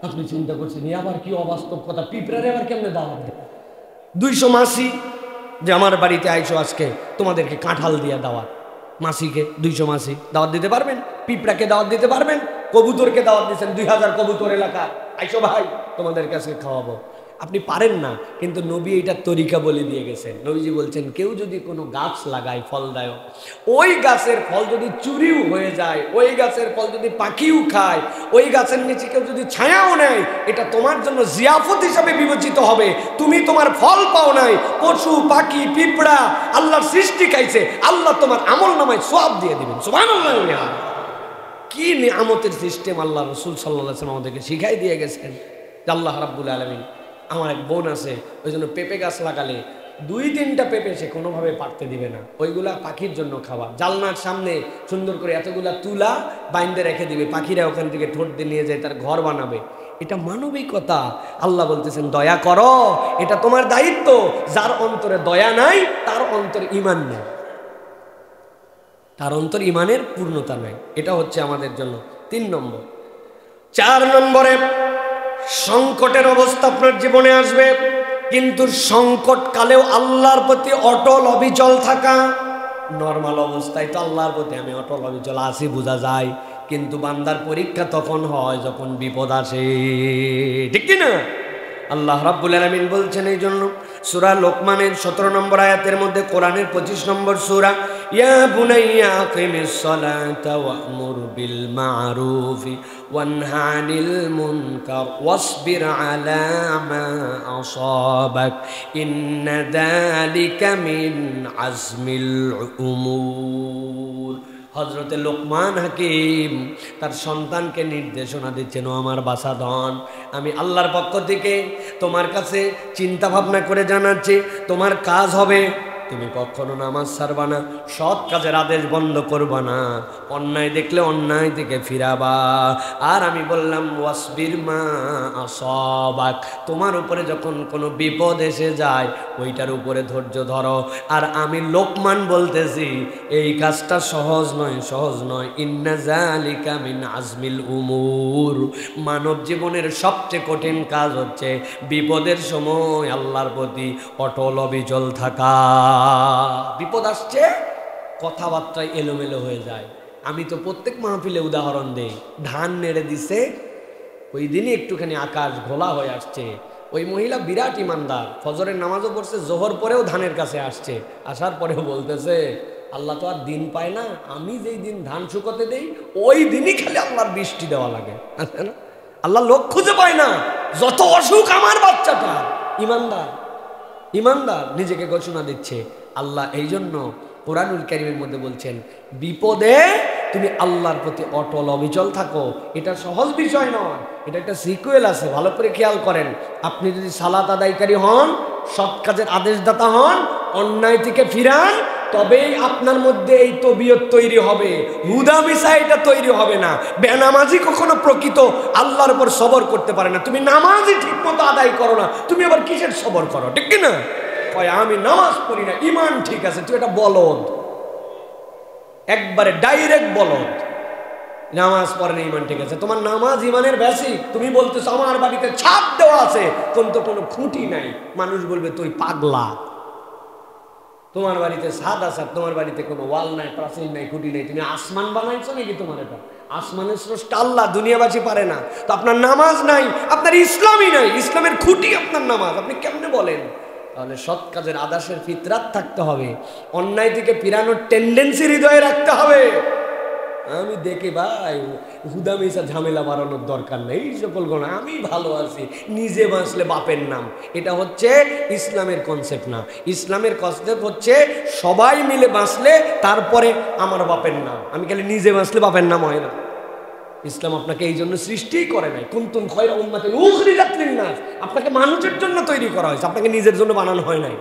A: আপনি চিন্তা করছেন এ আবার কি অবাস্তব কথা, পিঁপড়ারে আবার কেমনে দাওয়াত দেবেন? 200 মাসি যে আমার বাড়িতে আইসো আজকে, তোমাদেরকে কাঁঠাল দিয়ে দাওয়াত, মাসিকে 200 মাসি দাওয়াত দিতে পারবেন? পিঁপড়াকে দাওয়াত দিতে পারবেন? কবুতরকে দাওয়াত দিচ্ছেন 2000 কবুতর এলাকা, আইসো ভাই তোমাদের কাছে খাওয়াবো, আপনি পারেন না। কিন্তু নবী এইটার তরিকা বলে দিয়ে গেছেন। নবীজি বলছেন কেউ যদি কোনো গাছ লাগায় ফলদায়ক, ওই গাছের ফল যদি চুরিও হয়ে যায়, ওই গাছের ফল যদি পাখিও খায়, ওই গাছের নিচে কেউ যদি ছায়াও নেয়, এটা তোমার জন্য জিয়াফত হিসাবে বিবেচিত হবে। তুমি তোমার ফল পাও নাই, পশু পাখি পিঁপড়া আল্লাহর সৃষ্টি খাইছে, আল্লাহ তোমার আমল নামায় সওয়াব দিয়ে দিবেন। সুবহানাল্লাহ, কি নিয়ামতের সিস্টেম আল্লাহ রাসূল সাল্লাল্লাহু আলাইহি ওয়াসাল্লাম আমাদেরকে শিখাই দিয়ে গেছেন। আল্লাহ রাব্বুল আলামিন, আমার এক বোন আছে, ওই জন্য পেঁপে গাছ লাগালে 2-3টা পেঁপে সে কোনোভাবে পারতে দিবে না, ওইগুলা পাখির জন্য খাওয়া। জালনার সামনে সুন্দর করে এতগুলা তুলা বাইন্দে রেখে দিবে, পাখিরা ওখান থেকে ঠোঁট দিয়ে নিয়ে যায়, তার ঘর বানাবে। এটা মানবিকতা। আল্লাহ বলতেছেন দয়া করো, এটা তোমার দায়িত্ব। যার অন্তরে দয়া নাই তার অন্তরে ঈমান নেই, তার অন্তর ঈমানের পূর্ণতা নাই। এটা হচ্ছে আমাদের জন্য 3 নম্বর। 4 নম্বরে, সংকটের অবস্থা আপনার জীবনে আসবে, কিন্তু সংকট কালেও আল্লাহর প্রতি অটল অবিচল থাকা। নর্মাল অবস্থায় তো আল্লাহর প্রতি আমি অটল অবিচল আছি বোঝা যায়, কিন্তু বান্দার পরীক্ষা তখন হয় যখন বিপদ আসে, ঠিক কি না? আল্লাহ রাব্বুল আলামিন বলছেন এই জন্য সূরা লোকমানের 17 নম্বর আয়াতের মধ্যে, কোরআনের 25 নম্বর সূরা, ইয়া বুনাইয়া আকিমিস সালাতা ওয়া'মুর বিল মা'রুফি ওয়ানহা আনিল মুনকার ওয়াসবির আলা মা আসাবাক ইন্না যালিকা মিন আজমিল উমুর। হযরতে লোকমান হাকিম তার সন্তানকে নির্দেশনা দিচ্ছেন, ও আমার বাছাধন, আমি আল্লাহর পক্ষ থেকে তোমার কাছে চিন্তা ভাবনা করে জানাচ্ছি, তোমার কাজ হবে তুমি কখনো নামাজ ছাড়বা না, সৎ কাজের আদেশ বন্ধ করবা না, অন্যায় দেখলে অন্যায় থেকে ফিরাবা। আর আমি বললাম ওয়াসবির মা আসাবাক, তোমার উপরে যখন কোনো বিপদ এসে যায় ওইটার উপরে ধৈর্য ধরো। আর আমি লোকমান বলতেছি এই কাজটা সহজ নয়, সহজ নয়। ইন্না যালিকা মিন আজমিল উমুর, মানব জীবনের সবচেয়ে কঠিন কাজ হচ্ছে বিপদের সময় আল্লাহর প্রতি অটল অবিচল থাকা। বিপদ আসছে, কথাবার্তায় এলোমেলো হয়ে যায়। আমি তো প্রত্যেক মাহফিলে উদাহরণ দেই, ধান নেড়ে দিছে, ওই দিনই একটুখানি আকাশ ঘোলা হয়ে আসছে, ওই মহিলা বিরাট ইমানদার, ফজরের নামাজও পড়ছে, জোহর পরেও ধানের কাছে আসছে, আসার পরেও বলতেছে আল্লাহ তো আর দিন পায় না, আমি যেই দিন ধান শুকোতে দেই ওই দিনই খালি আল্লাহর বৃষ্টি দেওয়া লাগে, আল্লাহ লোক খুঁজে পায় না, যত অসুখ আমার বাচ্চাটা। ইমানদার, ইমানদার নিজেকে ঘোষণা দিচ্ছে। আল্লাহ এই জন্য কোরআনুল কারীমের মধ্যে বলছেন বিপদে তুমি আল্লাহর প্রতি অটল অবিচল থাকো। এটা সহজ বিষয় নয়, এটা একটা সিকুয়েল আছে, ভালো করে খেয়াল করেন। আপনি যদি সালাত আদায়কারী হন, সৎ কাজের আদেশদাতা হন, অন্যায় থেকে ফিরান, তবেই আপনার মধ্যে এই তবিয়ত তৈরি হবে। হুদা মিশা এটা তৈরি হবে না। বেনামাজি কখনো প্রকৃত আল্লাহর উপর সবর করতে পারে না। তুমি নামাজই ঠিক মতো আদায় করো না, তুমি আবার কিসের সবর করো, ঠিক কি না? আমি নামাজ পড়ি না, ইমান ঠিক আছে, তুই এটা বলদ, একবারে ডাইরেক্ট বলদ। নামাজ পড়ে না ইমান ঠিক আছে, তোমার নামাজ ইমানের বেসিক। তুমি বলতেছো আমার বাড়িতে ছাদ দেওয়া আছে কিন্তু কোনো খুঁটি নাই, মানুষ বলবে তুই পাগলা। তোমার বাড়িতে ছাদ আছে, তোমার বাড়িতে কোনো ওয়াল নাই, প্রাচীর নাই, খুঁটি নাই, তুমি আসমান বানাইছো নাকি? তোমার এটা আসমানের স্রষ্টা আল্লাহ, দুনিয়াবাসী পারে না। তো আপনার নামাজ নাই, আপনার ইসলামই নাই, ইসলামের খুঁটি আপনার নামাজ, আপনি কেমনে বলেন? তাহলে সৎ কাজের আদাসের ফিতরাত থাকতে হবে, অন্যায় থেকে ফিরানোর টেন্ডেন্সি হৃদয়ে রাখতে হবে। আমি দেখি ভাই হুদামিসা ঝামেলা বাড়ানোর দরকার নেই, এই সকল গুণ আমি ভালো আছি, নিজে বাঁচলে বাপের নাম, এটা হচ্ছে ইসলামের কনসেপ্ট না। ইসলামের কনসেপ্ট হচ্ছে সবাই মিলে বাঁচলে তারপরে আমার বাপের নাম। আমি খালি নিজে বাঁচলে বাপের নাম হয় না। ইসলাম আপনাকে এই জন্য সৃষ্টিই করে নাই, কুনতুম খায়রা উম্মাতিন উখরিজাত লিন-নাস, আপনাকে মানুষের জন্য তৈরি করা হয়েছে, আপনাকে নিজের জন্য বানানো হয় নাই।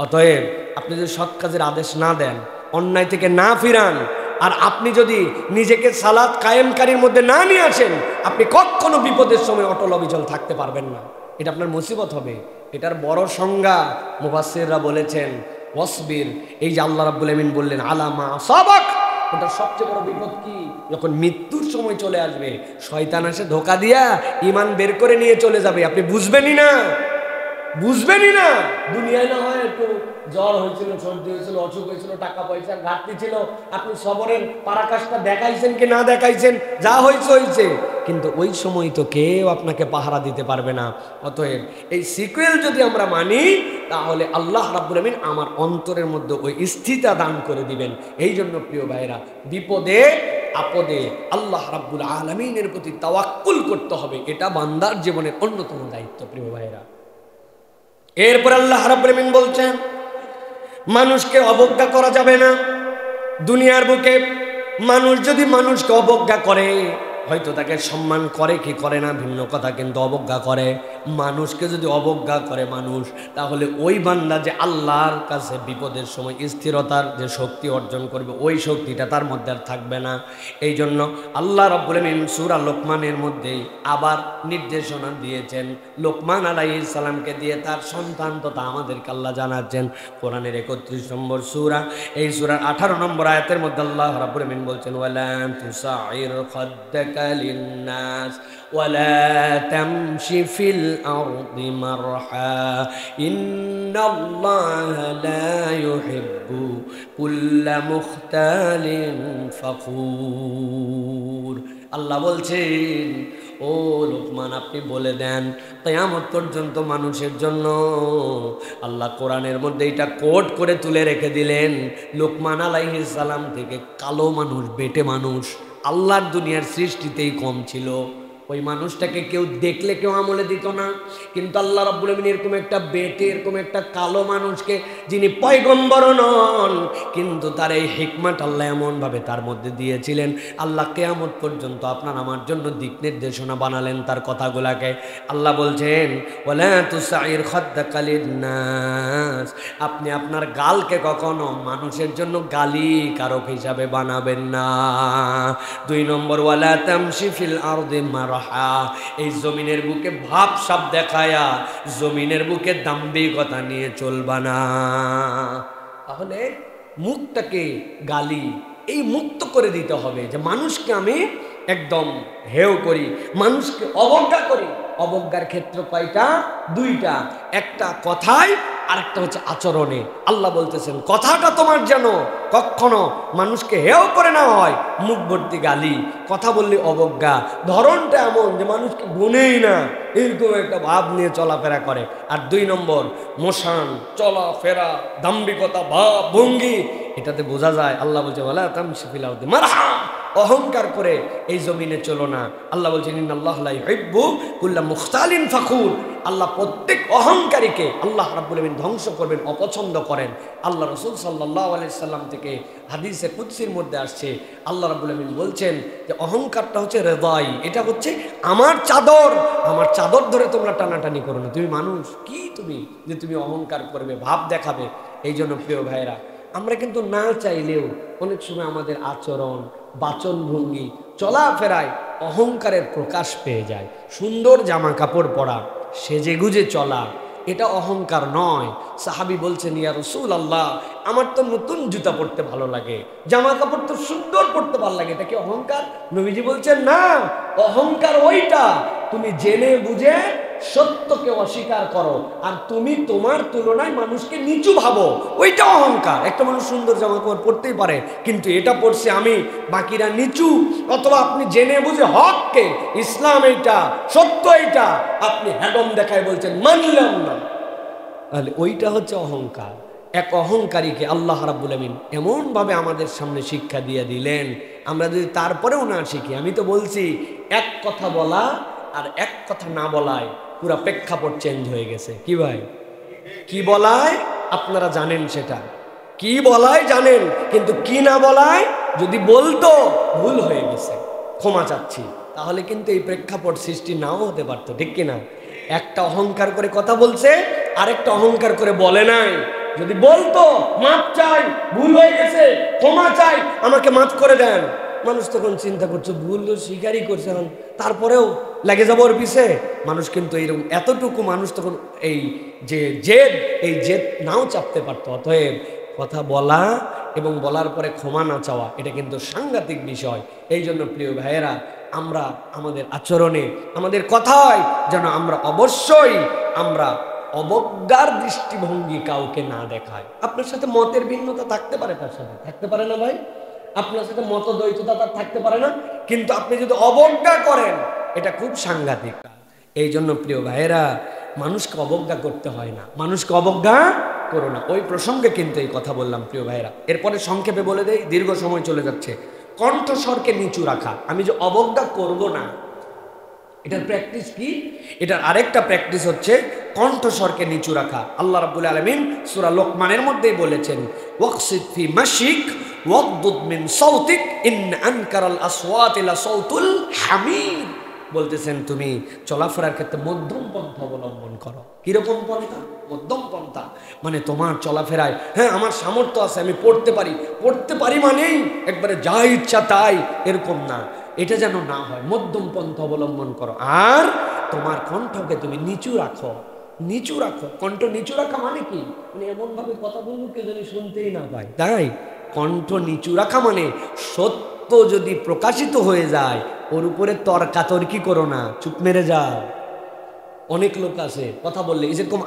A: অতএব আপনি যদি সৎ কাজের আদেশ না দেন, অন্যায় থেকে না ফিরান, আর আপনি যদি নিজেকে সালাত কায়েমকারীর মধ্যে না নিয়ে আসেন, আপনি কখনো বিপদের সময় অটল অবিচল থাকতে পারবেন না, এটা আপনার মুসিবত হবে। এটার বড় সংজ্ঞা মুফাসসিররা বলেছেন ওয়াসবির, এই যে আল্লাহ রাব্বুল আমিন বললেন আলা মা আসাবাক, ওটার সবচেয়ে বড় বিপদ কি? যখন মৃত্যুর সময় চলে আসবে, শয়তান এসে ধোঁকা দিয়া ঈমান বের করে নিয়ে চলে যাবে, আপনি বুঝবেনই না, বুঝবেনই না। দুনিয়ায় না হয় একটু জ্বর হয়েছিল, সর্দি হয়েছিল, অসুখ হয়েছিল, টাকা পয়সার ঘাটতি ছিল, আপনি সবরের পারাকাশটা দেখাইছেন কি না দেখাইছেন, যা হয়েছে হয়েছে, কিন্তু ওই সময় তো কেউ আপনাকে পাহারা দিতে পারবে না। অতএব এই সিকুয়েল যদি আমরা মানি, তাহলে আল্লাহ রাব্বুল আমিন আমার অন্তরের মধ্যে ওই স্থিরতা দান করে দিবেন। এই জন্য প্রিয় ভাইরা, বিপদে আপদে আল্লাহ রাব্বুল আলামিনের প্রতি তাওয়াক্কুল করতে হবে, এটা বান্দার জীবনের অন্যতম দায়িত্ব। প্রিয় ভাইরা, এরপর আল্লাহ রাব্বুল আমিন বলছেন মানুষকে অবজ্ঞা করা যাবে না। দুনিয়ার বুকে মানুষ যদি মানুষকে অবজ্ঞা করে, হয়তো তাকে সম্মান করে কি করে না ভিন্ন কথা, কিন্তু অবজ্ঞা করে, মানুষকে যদি অবজ্ঞা করে মানুষ, তাহলে ওই বান্দা যে আল্লাহর কাছে বিপদের সময় স্থিরতার যে শক্তি অর্জন করবে, ওই শক্তিটা তার মধ্যে আর থাকবে না। এই জন্য আল্লাহ রাব্বুল আমিন সূরা লোকমানের মধ্যেই আবার নির্দেশনা দিয়েছেন, লোকমান আলাইহিস সালামকে দিয়ে তার সন্তান তথা আমাদেরকে আল্লাহ জানাচ্ছেন। কোরআনের 31 নম্বর সূরা, এই সূরার 18 নম্বর আয়াতের মধ্যে আল্লাহ রাব্বুল আমিন বলছেন ওয়ালা তুসাইর খাদ্দাকা লিন-নাস ওয়ালা তামশি ফিল আরদি মারহা ইন্নাল্লাহা লা ইউহিব্বু কুল্লা মুখতালিন ফখুর। আল্লাহ বলছেন ও লোকমান, আপনি বলে দেন কিয়ামত পর্যন্ত মানুষের জন্য আল্লাহ কোরআনের মধ্যে এটা কোট করে তুলে রেখে দিলেন, লোকমান আলাইহিস সালাম থেকে কালো মানুষ, বেটে মানুষ আল্লাহর দুনিয়ার সৃষ্টিতেই কম ছিল। ওই মানুষটাকে কেউ দেখলে কেউ আমলে দিত না, কিন্তু আল্লাহ রাব্বুল আমিন এরকম একটা বেটে, এরকম একটা কালো মানুষকে, যিনি পয়গম্বর নন, কিন্তু তার এই হিকমত আল্লাহ এমনভাবে তার মধ্যে দিয়েছিলেন, আল্লাহ কিয়ামত পর্যন্ত আপনার আমার জন্য দিক নির্দেশনা বানালেন তার কথাগুলাকে। আল্লাহ বলছেন ওয়ালা তুসাইর খাদ্দাকা লিন-নাস, আপনি আপনার গালকে কখনো মানুষের জন্য গালি কারক হিসাবে বানাবেন না। 2 নম্বর ওয়ালা তামশি ফিল আরদি মারহা, এই জমিনের বুকে ভাব সাব দেখায়া জমিনের বুকে দাম্ভিকতা নিয়ে চলবা না। তাহলে মুখটাকে গালি এই মুক্ত করে দিতে হবে, যে মানুষকে আমি একদম হেয় করি, মানুষকে অবজ্ঞা করি। অবজ্ঞার ক্ষেত্র কয়টা? 2টা, একটা কথায় আর একটা হচ্ছে আচরণে। আল্লাহ বলতেছেন কথাটা তোমার যেন কখনো মানুষকে হেয় করে না হয়, মুখ ভর্তি গালি, কথা বললে অবজ্ঞা, ধরনটা এমন যে মানুষকে গুনেই না, এরকম একটা ভাব নিয়ে চলাফেরা করে। আর 2 নম্বর মোশান, চলাফেরা, দাম্ভিকতা, ভাব ভঙ্গি, এটাতে বোঝা যায় আল্লাহ বলছে ওয়ালা তামশি ফিল আরদি মারহা, অহংকার করে এই জমিনে চলো না। আল্লাহ বলছেন ইন্নাল্লাহা লা ইউহিব্বু কুল্লা মুখতালিন ফখুর, আল্লাহ প্রত্যেক অহংকারীকে আল্লাহ রাব্বুল আমিন ধ্বংস করবেন, অপছন্দ করেন। আল্লাহ রাসূল সাল্লাল্লাহু আলাইহি সাল্লাম থেকে হাদিসে কুদসির মধ্যে আসছে, আল্লাহ রাব্বুল আমিন বলছেন যে অহংকারটা হচ্ছে রিদাই, এটা হচ্ছে আমার চাদর, আমার চাদর ধরে তোমরা টানাটানি করো না। তুমি মানুষ কি, তুমি যে তুমি অহংকার করবে, ভাব দেখাবে। এই জন্য প্রিয় ভাইরা, আমরা কিন্তু না চাইলেও অনেক সময় আমাদের আচরণ, বাচনভঙ্গি, চলাফেরায় অহংকারের প্রকাশ পেয়ে যায়। সুন্দর জামা কাপড় পরা, সেজে গুজে চলা, এটা অহংকার নয়। সাহাবী বলছেন, ইয়া রাসূলুল্লাহ, আমার তো নতুন জুতা পরতে ভালো লাগে, জামা কাপড় তো সুন্দর পরতে ভালো লাগে, এটা কি অহংকার? নবীজি বলছেন, না, অহংকার ওইটা তুমি জেনে বুঝে সত্যকে অস্বীকার করো আর তুমি তোমার তুলনায় মানুষকে নিচু ভাবো, ওইটা অহংকার। একটা মানুষ সুন্দর জামা কাপড় পরতেই পারে, কিন্তু এটা পরছে আমি, বাকিরা নিচু। অথবা আপনি জেনে বুঝে হককে, ইসলাম এইটা, সত্য এইটা, আপনি হ্যাডম দেখায় বলছেন মানলাম না, তাহলে ওইটা হচ্ছে অহংকার। এক অহংকারীকে আল্লাহ রাব্বুল আমিন এমনভাবে আমাদের সামনে শিক্ষা দিয়ে দিলেন, আমরা যদি তারপরেও না শিখি। আমি তো বলছি, এক কথা বলা আর এক কথা না বলায় পুরা প্রেক্ষাপট চেঞ্জ হয়ে গেছে। কি ভাই, কি বলায় আপনারা জানেন, সেটা কি বলায় জানেন, কিন্তু কি না বলায় যদি বলতো ভুল হয়ে গেছে, ক্ষমা চাচ্ছি, তাহলে কিন্তু এই প্রেক্ষাপট সৃষ্টি নাও হতে পারতো, ঠিক কিনা? একটা অহংকার করে কথা বলছে, আরেকটা অহংকার করে বলে নাই। যদি বলতো মাপ চাই, ভুল হয়ে গেছে, ক্ষমা চাই, আমাকে মাফ করে দেন, মানুষ তখন চিন্তা করছে ভুল তো স্বীকারই করছে, তারপরেও লেগে যাবো ওর পিছে। মানুষ কিন্তু এইরকম এতটুকু মানুষ তখন এই জেদ নাও চাপতে পারতো। অতএব কথা বলা এবং বলার পরে ক্ষমা না চাওয়া, এটা কিন্তু সাংঘাতিক বিষয়। এই জন্য প্রিয় ভাইয়েরা, আমরা আমাদের আচরণে, আমাদের কথায় যেন আমরা অবশ্যই অবজ্ঞার দৃষ্টিভঙ্গি কাউকে না দেখায়। আপনার সাথে মতের ভিন্নতা থাকতে পারে, তার সাথে থাকতে পারে না ভাই, আপনার সাথে মতদ্বৈততা তার থাকতে পারে না, কিন্তু আপনি যদি অবজ্ঞা করেন, এটা খুব সাংঘাতিক। এই জন্য প্রিয় ভাইয়েরা, মানুষকে অবজ্ঞা করতে হয় না, মানুষকে অবজ্ঞা করো না। ওই প্রসঙ্গে কিন্তু এই কথা বললাম প্রিয় ভাইয়েরা। এরপরে সংক্ষেপে বলে দেই, দীর্ঘ সময় চলে যাচ্ছে। কণ্ঠস্বরকে নিচু রাখা, আমি যে অবজ্ঞা করব না, এটার প্র্যাকটিস কি? এটার আরেকটা প্র্যাকটিস হচ্ছে কণ্ঠস্বরকে নিচু রাখা। আল্লাহ রাব্বুল আলামিন সূরা লোকমানের মধ্যেই বলেছেন, ওয়াকসিদ ফি মাশিক ওয়াগদুদ মিন সাউতিক ইন আনকারাল আসওয়াতি লা সাউতুল হামির। বলতেছেন তুমি চলাফেরার ক্ষেত্রে মধ্যম পন্থা অবলম্বন করো। কিরকম পন্থা? মধ্যম পন্থা মানে তোমার চলাফেরায়, হ্যাঁ আমার সামর্থ্য আছে, আমি পড়তে পারি মানেই একবারে যা ইচ্ছা তাই, এরকম না, এটা যেন না হয়। মধ্যম পন্থা অবলম্বন করো। আর তোমার কণ্ঠকে তুমি নিচু রাখো। কণ্ঠ নিচু রাখা মানে কি? মানে এমনভাবে কথা বলবো কেউ যেন শুনতেই না পায়, তাই কণ্ঠ নিচু রাখা মানে সত্য যদি প্রকাশিত হয়ে যায়, ওর উপরে তর্কাতর্কি করো না, চুপ মেরে যাও। অনেক লোক আছে কথা বললে, যেরকম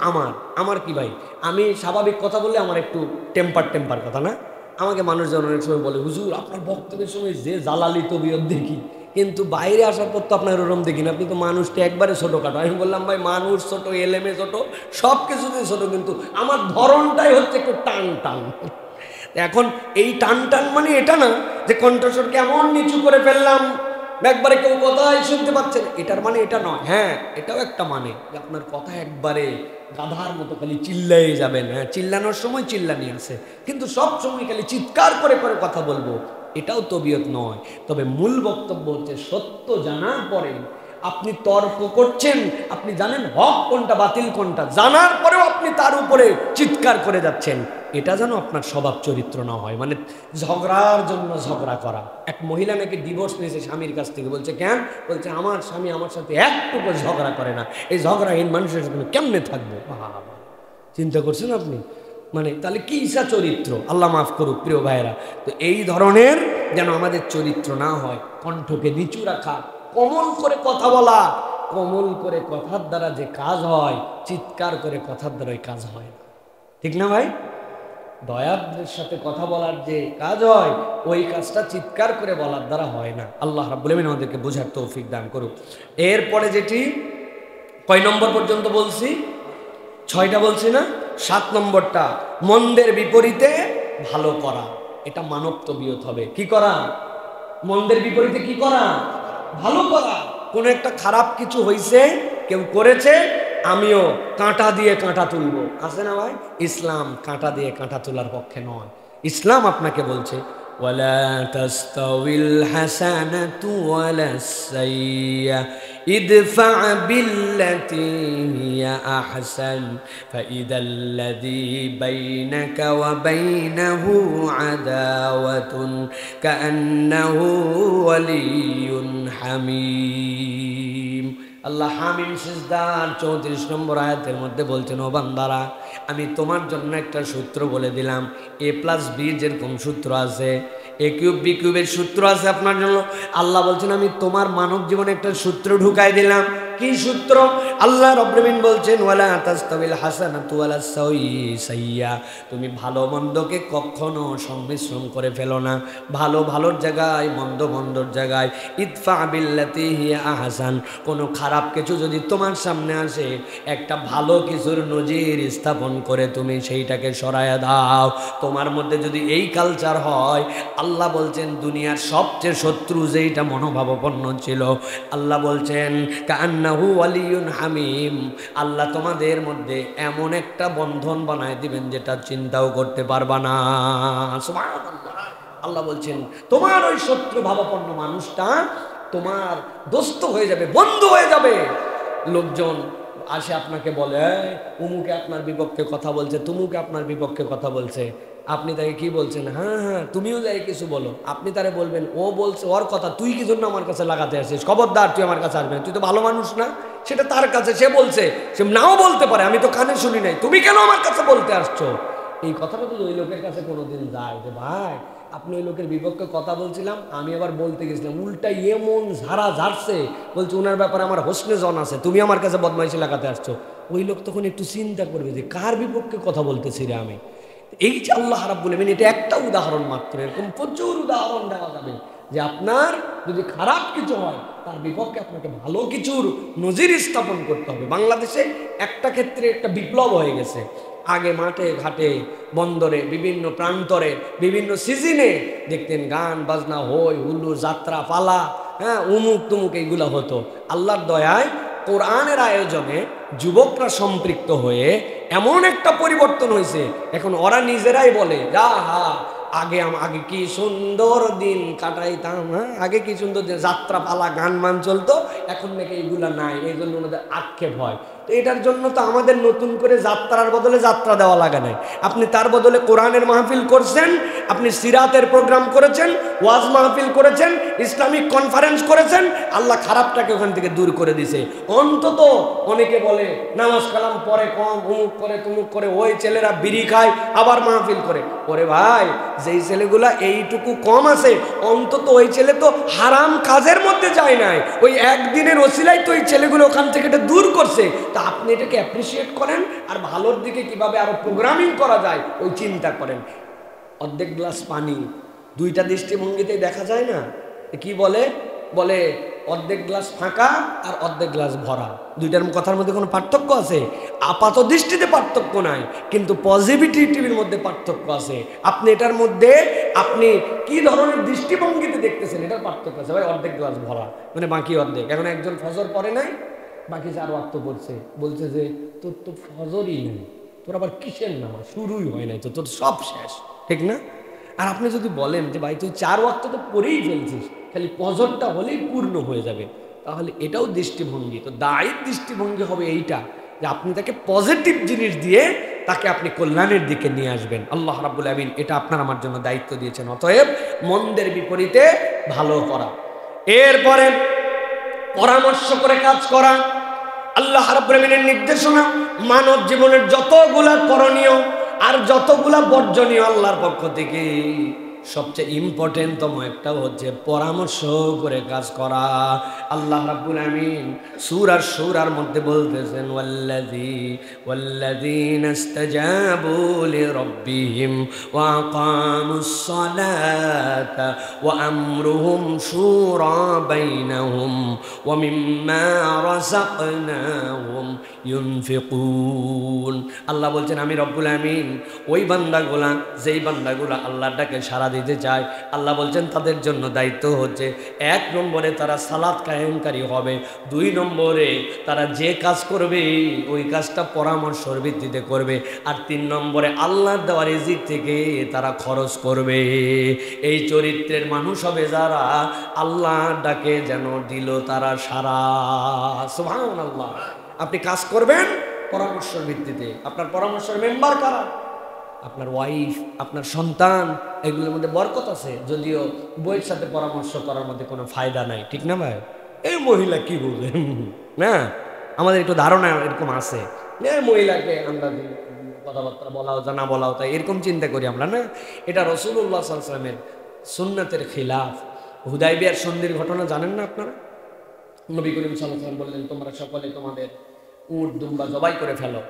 A: আমার কি ভাই, আমি স্বাভাবিক কথা বললে আমার একটু টেম্পার কথা না, আমাকে মানুষজন অনেক সময় বলে, হুজুর আপনার বক্তব্যের সময় যে জালালি তবিয়ত দেখি, কিন্তু বাইরে আসার পর তো আপনার ওরম দেখি না, আপনি তো মানুষটা একবারে ছোটোখাটো। আমি বললাম, ভাই মানুষ ছোট, এলেমে ছোট, সব কিছুতেই ছোট, কিন্তু আমার ধরনটাই হচ্ছে একটু টান। এখন এই টান মানে এটা না যে কণ্ঠস্বরকে এমন নিচু করে ফেললাম একবারে কেউ কথাই শুনতে পাচ্ছে না, এটার মানে এটা নয়। হ্যাঁ, এটাও একটা মানে যে আপনার কথা একবারে গাধার মতো খালি চিল্লাই যাবেন। হ্যাঁ, চিল্লানোর সময় চিল্লানি আছে, কিন্তু সব সময় খালি চিৎকার করে কথা বলবো, এটাও তবিয়ত নয়। তবে মূল বক্তব্য হচ্ছে সত্য জানার পরে আপনি তর্ক করছেন, আপনি জানেন হক কোনটা বাতিল কোনটা, জানার পরেও আপনি তার উপরে চিৎকার করে যাচ্ছেন, এটা যেন আপনার স্বভাব চরিত্র না হয়। মানে ঝগড়ার জন্য ঝগড়া করা। এক মহিলা নাকি ডিভোর্স নিয়েছে স্বামীর কাছ থেকে, বলছে কেন? বলছে আমার স্বামী আমার সাথে একটুকু ঝগড়া করে না, এই ঝগড়াহীন মানুষের সাথে কেমনে থাকবো? চিন্তা করছেন আপনি? মানে তাহলে কি ইচ্ছা চরিত্র, আল্লাহ মাফ করুক প্রিয় ভাইয়েরা। তো এই ধরনের যেন আমাদের চরিত্র না হয়। কণ্ঠকে নিচু রাখা, কোমল করে কথা বলা। কোমল করে কথার দ্বারা যে কাজ হয়, চিৎকার করে কথার দ্বারা ওই কাজ হয় না, ঠিক না ভাই? দয়াদের সাথে কথা বলার যে কাজ হয়, ওই কাজটা চিৎকার করে বলার দ্বারা হয় না। আল্লাহ রাব্বুল আমিন আমাদেরকে বোঝার তৌফিক দান করুক। এরপরে যেটি কয় নম্বর পর্যন্ত বলছি? 6টা বলছি না? 7 নম্বরটা মন্দের বিপরীতে ভালো করা। এটা মানব তবিয়ত হবে। কি করা? মন্দের বিপরীতে কি করা? ভালো করা। কোনো একটা খারাপ কিছু হয়েছে, কেউ করেছে, আমিও কাঁটা দিয়ে কাঁটা তুলবো, আছে না ভাই? ইসলাম কাঁটা দিয়ে কাঁটা তোলার পক্ষে নয়। ইসলাম আপনাকে বলছে ওয়ালা তাস্তাউিল হাসানাতু ওয়ালাস সাইয়্যা ইদফা বিল্লাতী হিয়া আহসান ফাইদাল্লাযী বাইনাকা ওয়া বাইনাহু আদাওয়াতুন কাআন্নাহু ওয়ালিয়্যুন হামীম। আল্লাহ হামিম সিজদার 34 নম্বর আয়াতের মধ্যে বলছেন, ও বান্দারা, আমি তোমার জন্য একটা সূত্র বলে দিলাম। a+b যেরকম সূত্র আছে, a³ b³ সূত্র আছে আপনার জন্য। আল্লাহ বলছেন আমি তোমার মানব জীবনে একটা সূত্র ঢুকাই দিলাম। কি সূত্র? আল্লাহ রাব্বুল আলামিন বলছেন, ওয়ালা তাস্তাবিল হাসানাতু ওয়ালা সাইয়্যা, তুমি ভালো মন্দকে কখনো সংমিশ্রণ করে ফেলো না। ভালো ভালোর জায়গায়, মন্দ মন্দর জায়গায়। ইদফা বিল্লাতি হিয়া আহসান, কোনো খারাপ কিছু যদি তোমার সামনে আসে, একটা ভালো কিছুর নজির স্থাপন করে তুমি সেইটাকে সরায়া দাও। তোমার মধ্যে যদি এই কালচার হয়, আল্লাহ বলছেন দুনিয়ার সবচেয়ে শত্রু যেইটা মনোভাবাপন্ন ছিল, আল্লাহ বলছেন কান্নাহু ওয়ালিয়ুন হামিম, আল্লাহ তোমাদের মধ্যে এমন একটা বন্ধন বানায় দিবেন যেটা চিন্তাও করতে পারবা না। সুবহানাল্লাহ। আল্লাহ বলছেন তোমার ওই শত্রু ভাবাপন্ন মানুষটা তোমার দোস্ত হয়ে যাবে, বন্ধু হয়ে যাবে। লোকজন আসে আপনাকে বলে, উমুকে আপনার বিপক্ষে কথা বলছে, তুমুকে আপনার বিপক্ষে কথা বলছে, আপনি তাকে কি বলছেন? হ্যাঁ হ্যাঁ, তুমিও যাই কিছু বলো। আপনি তারে বলবেন, ও বলছে ওর কথা, তুই কি জন্য আমার কাছে লাগাতে আসিস? খবরদার, তুই আমার কাছে আসবে না, তুই তো ভালো মানুষ না। সেটা তার কাছে, সে বলছে, সে নাও বলতে পারে, আমি তো কানে শুনি নাই, তুমি কেন আমার কাছে বলতে আসছো? এই কথাটা তো ওই লোকের কাছে কোনোদিন যায় যে, ভাই আপনি ওই লোকের বিপক্ষে কথা বলছিলাম, আমি আবার বলতে গেছিলাম, উল্টা এমন ঝাড়া ঝাড়ছে, বলছে ওনার ব্যাপারে আমার হোসনে জন আছে, তুমি আমার কাছে বদমাইশি লাগাতে আসছো। ওই লোক তখন একটু চিন্তা করবে যে কার বিপক্ষে কথা বলতেছি রে আমি। এই যে আল্লাহ রাব্বুল আমিন, এটা একটা উদাহরণ মাত্র, এরকম প্রচুর উদাহরণ দেওয়া যাবে যে আপনার যদি খারাপ কিছু হয়, তার বিপক্ষে আপনাকে ভালো কিছুর নজির স্থাপন করতে হবে। বাংলাদেশে একটা ক্ষেত্রে একটা বিপ্লব হয়ে গেছে। আগে মাঠে ঘাটে, বন্দরে, বিভিন্ন প্রান্তরে, বিভিন্ন সিজনে দেখতেন গান বাজনা, হই হুল্লোড়, যাত্রা পালা, হ্যাঁ, উমুক তুমুক এইগুলো হতো। আল্লাহর দয়ায় কোরআনের আয়োজনে যুবকরা সম্পৃক্ত হয়ে এমন একটা পরিবর্তন হয়েছে, এখন ওরা নিজেরাই বলে, যা হা আগে কি সুন্দর দিন কাটাইতাম, হ্যাঁ, আগে কি সুন্দর দিন, যাত্রা পালা গান মান চলতো, এখন নাকি এইগুলা নাই, এই জন্য ওনাদের আক্ষেপ হয়। তো এটার জন্য তো আমাদের নতুন করে যাত্রার বদলে যাত্রা দেওয়া লাগে নাই। আপনি তার বদলে কোরআনের মাহফিল করছেন, আপনি সিরাতের প্রোগ্রাম করেছেন, ওয়াজ মাহফিল করেছেন, ইসলামিক কনফারেন্স করেছেন, আল্লাহ খারাপটাকে ওখান থেকে দূর করে দিছে। অন্তত অনেকে বলে নামাজ কালাম পরে কম, অমুক করে তুমুক করে, ওই ছেলেরা বিড়ি খায় আবার মাহফিল করে। ওরে ভাই, যেই ছেলেগুলা এইটুকু কম আছে, অন্তত ওই ছেলে তো হারাম কাজের মধ্যে যায় নাই, ওই একদিনের ওসিলাই তো ওই ছেলেগুলো ওখান থেকে এটা দূর করছে। তা আপনি এটাকে অ্যাপ্রিসিয়েট করেন, আর ভালোর দিকে কিভাবে আরো প্রোগ্রামিং করা যায় ওই চিন্তা করেন। অর্ধেক গ্লাস পানি দুইটা দৃষ্টিভঙ্গিতে দেখা যায় না? কি বলে? বলে অর্ধেক গ্লাস ফাঁকা আর অর্ধেক গ্লাস ভরা, দুইটার কথার মধ্যে কোনো পার্থক্য আছে? আপাত দৃষ্টিতে পার্থক্য নাই, কিন্তু পজিটিভিটির মধ্যে পার্থক্য আছে। আপনি এটার মধ্যে আপনি কি ধরনের দৃষ্টিভঙ্গিতে দেখতেছেন এটার পার্থক্য আছে। ভাই অর্ধেক গ্লাস ভরা মানে বাকি অর্ধেক। এখন একজন ফজর পড়ে নাই, বাকি 4 ওয়াক্ত পড়ছে, বলছে যে তোর তো ফজরই নেই, তোর আবার কিসের নামাজ শুরুই হয় নাই, তো তোর সব শেষ, ঠিক না? আর আপনি যদি বলেন যে ভাই তুই 4 ওয়াক্ত তো পড়েই ফেলছিস, খালি ফজরটা হলেই পূর্ণ হয়ে যাবে, তাহলে এটাও দৃষ্টিভঙ্গি। তো দায়িত্ব দৃষ্টিভঙ্গি হবে এইটা যে আপনি তাকে পজিটিভ জিনিস দিয়ে তাকে আপনি কল্যাণের দিকে নিয়ে আসবেন। আল্লাহ রাব্বুল আমিন এটা আপনার আমার জন্য দায়িত্ব দিয়েছেন। অতএব মন্দের বিপরীতে ভালো করা, এরপরে পরামর্শ করে কাজ করা, আল্লাহ রাব্বুল আমিনের নির্দেশনা। মানব জীবনের যতগুলা করণীয় আর যতগুলা বর্জনীয় আল্লাহর পক্ষ থেকে, সবচেয়ে ইম্পর্টেন্টতম একটা হচ্ছে পরামর্শ করে কাজ করা। আল্লাহ রাব্বুল আমিন সূরার মধ্যে বলতেছেন, ওয়াল্লাযীনা ইসতাজাবু লিরাব্বিহিম ওয়া আকামুস সালাতা ওয়া আমরুহুম শুরা বাইনাহুম ওয়া মিম্মা রাযাকনাহুম ইউনফিকুন। আল্লাহ বলছেন আমি রব্বুল আমিন ওই বান্দাগুলা, যেই বান্দাগুলা আল্লাহর ডাকে সাড়া দিতে চায়, আল্লাহ বলছেন তাদের জন্য দায়িত্ব হচ্ছে 1 নম্বরে তারা সালাত কায়েমকারী হবে, 2 নম্বরে তারা যে কাজ করবে ওই কাজটা পরামর্শের ভিত্তিতে করবে, আর 3 নম্বরে আল্লাহর দেওয়া রিজিক থেকে তারা খরচ করবে। এই চরিত্রের মানুষ হবে যারা আল্লাহর ডাকে যেন দিল তারা সারা। সুবহানাল্লাহ। আপনি কাজ করবেন পরামর্শের ভিত্তিতে। আপনার পরামর্শের মেম্বার কারা? আপনার ওয়াইফ, আপনার সন্তান, এগুলোর মধ্যে বরকত আছে। যদিও বইয়ের সাথে পরামর্শ করার মধ্যে কোনো ফায়দা নাই, ঠিক না ভাই? এই মহিলা কি বলবেন, না, আমাদের একটু ধারণা এরকম আছে, মহিলাকে আমরা কথাবার্তা বলাও জানা বলাও, তাই এরকম চিন্তা করি আমরা। না, এটা রাসূলুল্লাহ সাল্লাল্লাহু আলাইহি ওয়াসাল্লামের সুন্নাতের খিলাফ। হুদাইবিয়ার সন্ধির ঘটনা জানেন না আপনারা? নবী করিম সাল্লাল্লাহু আলাইহি ওয়াসাল্লাম বললেন, তোমরা সকলে তোমাদের উট দুম্বা জবাই করে ফেলো।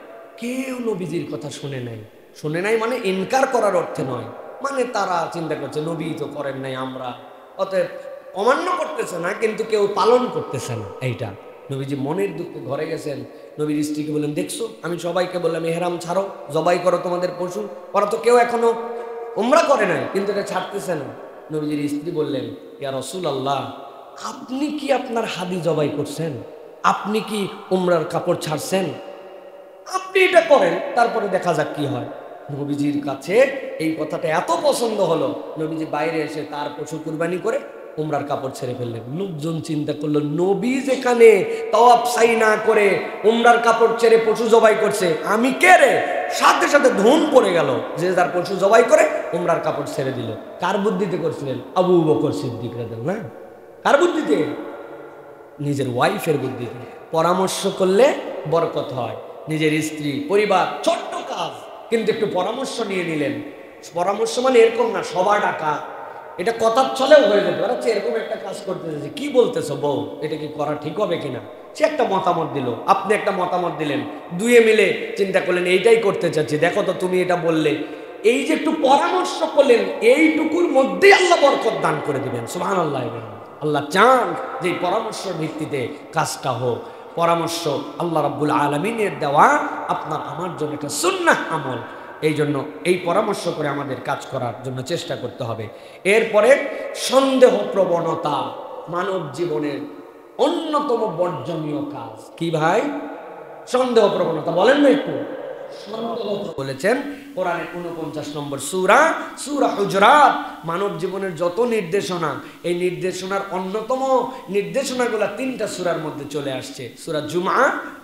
A: কেউ নবীজির কথা শুনে নাই। শুনে নাই মানে ইনকার করার অর্থে নয়, মানে তারা চিন্তা করছে নবী তো করেন নাই, আমরা অতএব অমান্য করতেছে না, কিন্তু কেউ পালন করতেছে না। এইটা নবীজি মনের দুঃখে ঘরে গেছেন, নবীর স্ত্রীকে বললেন, দেখছো আমি সবাইকে বললাম ইহরাম ছাড়ো, জবাই করো তোমাদের পশু, ওরা তো কেউ এখনো উমরা করে নাই, কিন্তু এটা ছাড়তেছে না। নবীজির স্ত্রী বললেন, ইয়া রাসূলুল্লাহ, আপনি কি আপনার হাদি জবাই করছেন? আপনি কি উমরার কাপড় ছাড়ছেন? আপনি এটা করেন, তারপরে দেখা যাক কি হয়। নবীজির কাছে এই কথাটা এত পছন্দ হলো, নবীজি বাইরে এসে তার পশু কুরবানি করে উমরার কাপড় ছেড়ে ফেললেন। লোকজন চিন্তা করলো, নবী যেখানে তাওয়াফ সাই না করে উমরার কাপড় ছেড়ে পশু জবাই করছে, আমি কে রে? সাথে সাথে ধুম পড়ে গেল, যে যার পশু জবাই করে উমরার কাপড় ছেড়ে দিল। কার বুদ্ধিতে করছিলেন? আবু বকর সিদ্দিক রাদিয়াল্লাহু আনহু। না, কার বুদ্ধিতে? নিজের ওয়াইফের বুদ্ধিতে। পরামর্শ করলে বরকত হয়। নিজের স্ত্রী, পরিবার, ছোট্ট কাজ, কিন্তু একটু পরামর্শ নিয়ে নিলেন। পরামর্শ মানে এরকম না সবার ডাকা, এটা কথার ছলেও হয়ে যেতে পারে। এরকম একটা কাজ করতে চাইছে, কি বলতেছো বউ, এটা কি করা ঠিক হবে কিনা? সে একটা মতামত দিল, আপনি একটা মতামত দিলেন, দুয়ে মিলে চিন্তা করলেন এইটাই করতে চাচ্ছি, দেখো তো তুমি এটা বললে। এই যে একটু পরামর্শ করলেন, এইটুকুর মধ্যেই আল্লাহ বরকত দান করে দিবেন। সুবহানাল্লাহ। আল্লাহ চান যে পরামর্শের ভিত্তিতে কাজটা হোক। পরামর্শ আল্লাহ রাব্বুল আলামিনের দেওয়া আপনার আমার জন্য একটা সুন্নাহ আমল। এই জন্য এই পরামর্শ করে আমাদের কাজ করার জন্য চেষ্টা করতে হবে। এরপরে সন্দেহ প্রবণতা মানব জীবনের অন্যতম বর্জনীয় কাজ। কি ভাই? সন্দেহ প্রবণতা, বলেন না একটু। বলেছেন কোরআনের 49 নম্বর সূরা, সূরা হুজরাত। মানব জীবনের যত নির্দেশনা, এই নির্দেশনার অন্যতম নির্দেশনাগুলো 3টা সূরার মধ্যে চলে আসছে। সূরা জুমআ,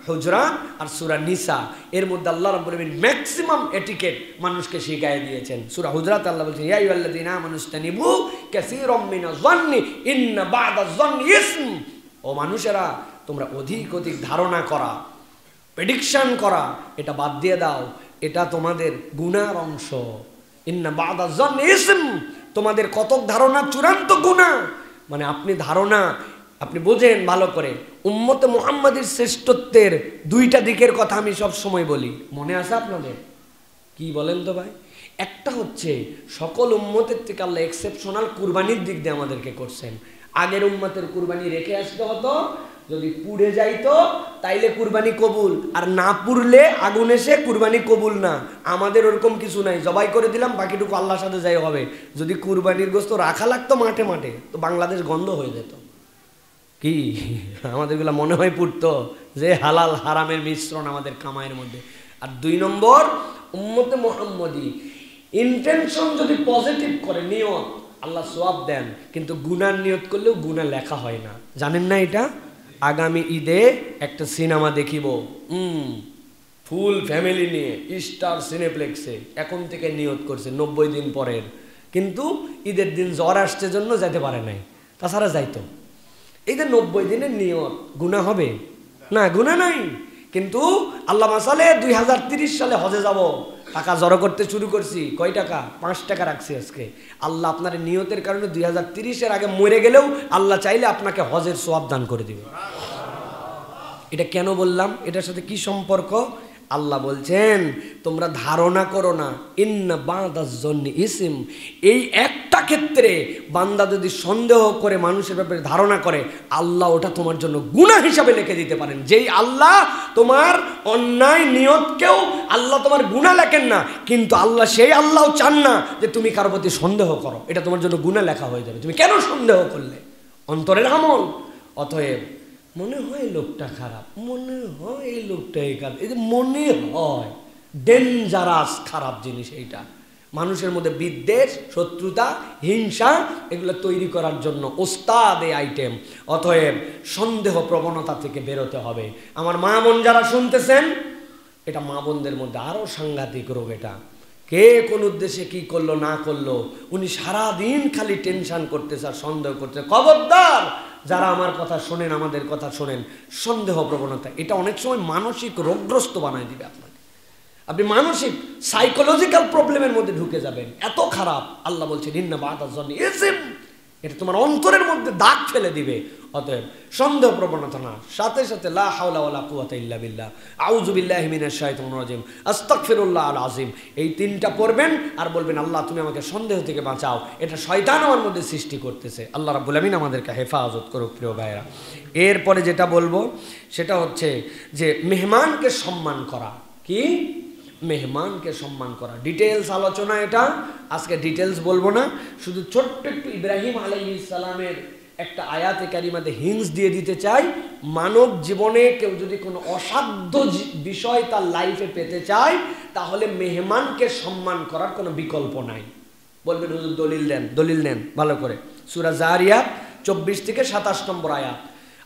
A: হুজরাত আর সূরা নিসা। এর মধ্যে আল্লাহ রাব্বুল আলামিন ম্যাক্সিমাম এটিকেট মানুষকে শিখিয়ে দিয়েছেন। সূরা হুজরাত আল্লাহ বলছেন, ইয়া আইয়ুহাল্লাযীনা আমানুস্তানিবু কাসীরাম মিনাজ-যন্নি ইন্না বা'দাজ-যন্নি ইসম। ও মানুষেরা, তোমরা অধিক অধিক ধারণা করা, প্রেডিকশন করা, এটা বাদ দিয়ে দাও, এটা তোমাদের গুনার অংশ। ইন্না বা'দাজ-যন্নি ইসম, তোমাদের কতক ধারণা চূড়ান্ত গুনাহ। মানে আপনি ধারণা, আপনি বোঝেন ভালো করে, উম্মতে মুহাম্মাদের শ্রেষ্ঠত্বের 2টা দিকের কথা আমি সব সময় বলি, মনে আছে আপনাদের? কি বলেন তো ভাই? একটা হচ্ছে সকল উম্মতের থেকে আল্লাহ এক্সেপশনাল কুরবানির দিক দিয়ে আমাদেরকে করছেন। আগের উম্মতের কুরবানি রেখে আসতে হতো, যদি পুড়ে যাইতো তাইলে কুরবানি কবুল, আর না পুড়লে আগুন এসে কুরবানি কবুল না। আমাদের ওরকম কিছু নাই, জবাই করে দিলাম, বাকিটুকু আল্লাহর সাথে যাই হবে। যদি কুরবানির গোশত রাখা লাগতো মাঠে মাঠে, তো বাংলাদেশ গন্ধ হয়ে যেত। কি আমাদেরগুলো মনে হয় পুড়তো যে হালাল হারামের মিশ্রণ আমাদের কামাইয়ের মধ্যে। আর 2 নম্বর, উম্মতে মুহাম্মদী ইন্টেনশন যদি পজিটিভ করে, নিয়ত, আল্লাহ সওয়াব দেন, কিন্তু গুনার নিয়ত করলেও গুনাহ লেখা হয় না। জানেন না এটা? আগামী ঈদে একটা সিনেমা দেখিব, ফুল ফ্যামিলি নিয়ে, স্টার সিনেপ্লেক্সে। এখন থেকে নিয়ত করছে 90 দিন পরের, কিন্তু ঈদের দিন জ্বর আসছে জন্য যেতে পারে নাই, তাছাড়া যাইতো। এই যে 90 দিনের নিয়ত, গুনাহ হবে না? গুনাহ নাই। কিন্তু আল্লাহ মাসালে 2030 সালে হজে যাব, টাকা জড়ো করতে শুরু করছি। কয় টাকা? 5 টাকা রাখছি আজকে। আল্লাহ আপনার নিয়তের কারণে 2030-এর আগে মরে গেলেও আল্লাহ চাইলে আপনাকে হজের সওয়াব দান করে দিবে। এটা কেন বললাম? এটার সাথে কি সম্পর্ক? আল্লাহ বলছেন তোমরা ধারণা করো না, ইন্না বা'দাজ-যন্নি ইসম। এই একটা ক্ষেত্রে বান্দা যদি সন্দেহ করে, মানুষের ব্যাপারে ধারণা করে, আল্লাহ ওটা তোমার জন্য গুনাহ হিসাবে লিখে দিতে পারেন। যেই আল্লাহ তোমার অন্যায় নিয়তকেও আল্লাহ তোমার গুনাহ লেখেন না, কিন্তু আল্লাহ সেই আল্লাহও চান না যে তুমি কারো প্রতি সন্দেহ করো, এটা তোমার জন্য গুনাহ লেখা হয়ে যাবে। তুমি কেন সন্দেহ করলে? অন্তরের আমল। অতএব মনে হয় লোকটা খারাপ, মনে হয় এই লোকটা এই কাজ, এই যে মনে হয়, ডেঞ্জারাস খারাপ জিনিস এইটা। মানুষের মধ্যে বিদ্বেষ, শত্রুতা, হিংসা, এগুলো তৈরি করার জন্য ওস্তাদ এই আইটেম। অতএব সন্দেহ প্রবণতা থেকে বেরোতে হবে। আমার মা বোন যারা শুনতেছেন, এটা মা বোনদের মধ্যে আরও সাংঘাতিক রোগ। এটা কে কোন উদ্দেশ্যে কি করলো না করলো, উনি সারাদিন খালি টেনশন করতেছে আর সন্দেহ করতে। খবরদার যারা আমার কথা শোনেন, আমাদের কথা শোনেন, সন্দেহ প্রবণতা এটা অনেক সময় মানসিক রোগগ্রস্ত বানায় দিবে আপনাকে। আপনি মানসিক সাইকোলজিক্যাল প্রবলেমের মধ্যে ঢুকে যাবেন, এত খারাপ। আল্লাহ বলছেন ইন্না বা'দাজ জন্নি ইসম, এটা তোমার অন্তরের মধ্যে দাগ ফেলে দিবে। অতএব সন্দেহ প্রবণতা না, সাথে সাথে লা হাওলা ওয়ালা কুওয়াতা ইল্লা বিল্লাহ, আউযু বিল্লাহি মিনাশ শাইতানির রাজিম, আস্তাগফিরুল্লাহ আল আযীম, এই তিনটা পড়বেন আর বলবেন আল্লাহ তুমি আমাকে সন্দেহ থেকে বাঁচাও, এটা শয়তান আমার মধ্যে সৃষ্টি করতেছে। আল্লাহ রাব্বুল আমিন আমাদেরকে হেফাজত করুক। প্রিয় ভাইরা, এরপরে যেটা বলবো সেটা হচ্ছে যে মেহমানকে সম্মান করা। কি? মেহমানকে সম্মান করা। ডিটেলস আলোচনা এটা, আজকে ডিটেলস বলবো না, শুধু ছোট্ট একটু ইব্রাহিম আলাইহিস সালামের একটা আয়াতে কারিমাতে হিংস দিয়ে দিতে চাই। মানব জীবনে কেউ যদি কোনো অসাধ্য বিষয় তার লাইফে পেতে চায়, তাহলে মেহমানকে সম্মান করার কোনো বিকল্প নাই। বলবেন হুজুর দলিল দেন, দলিল নেন ভালো করে। সূরা যারিয়াত 24 থেকে 27 নম্বর আয়াত,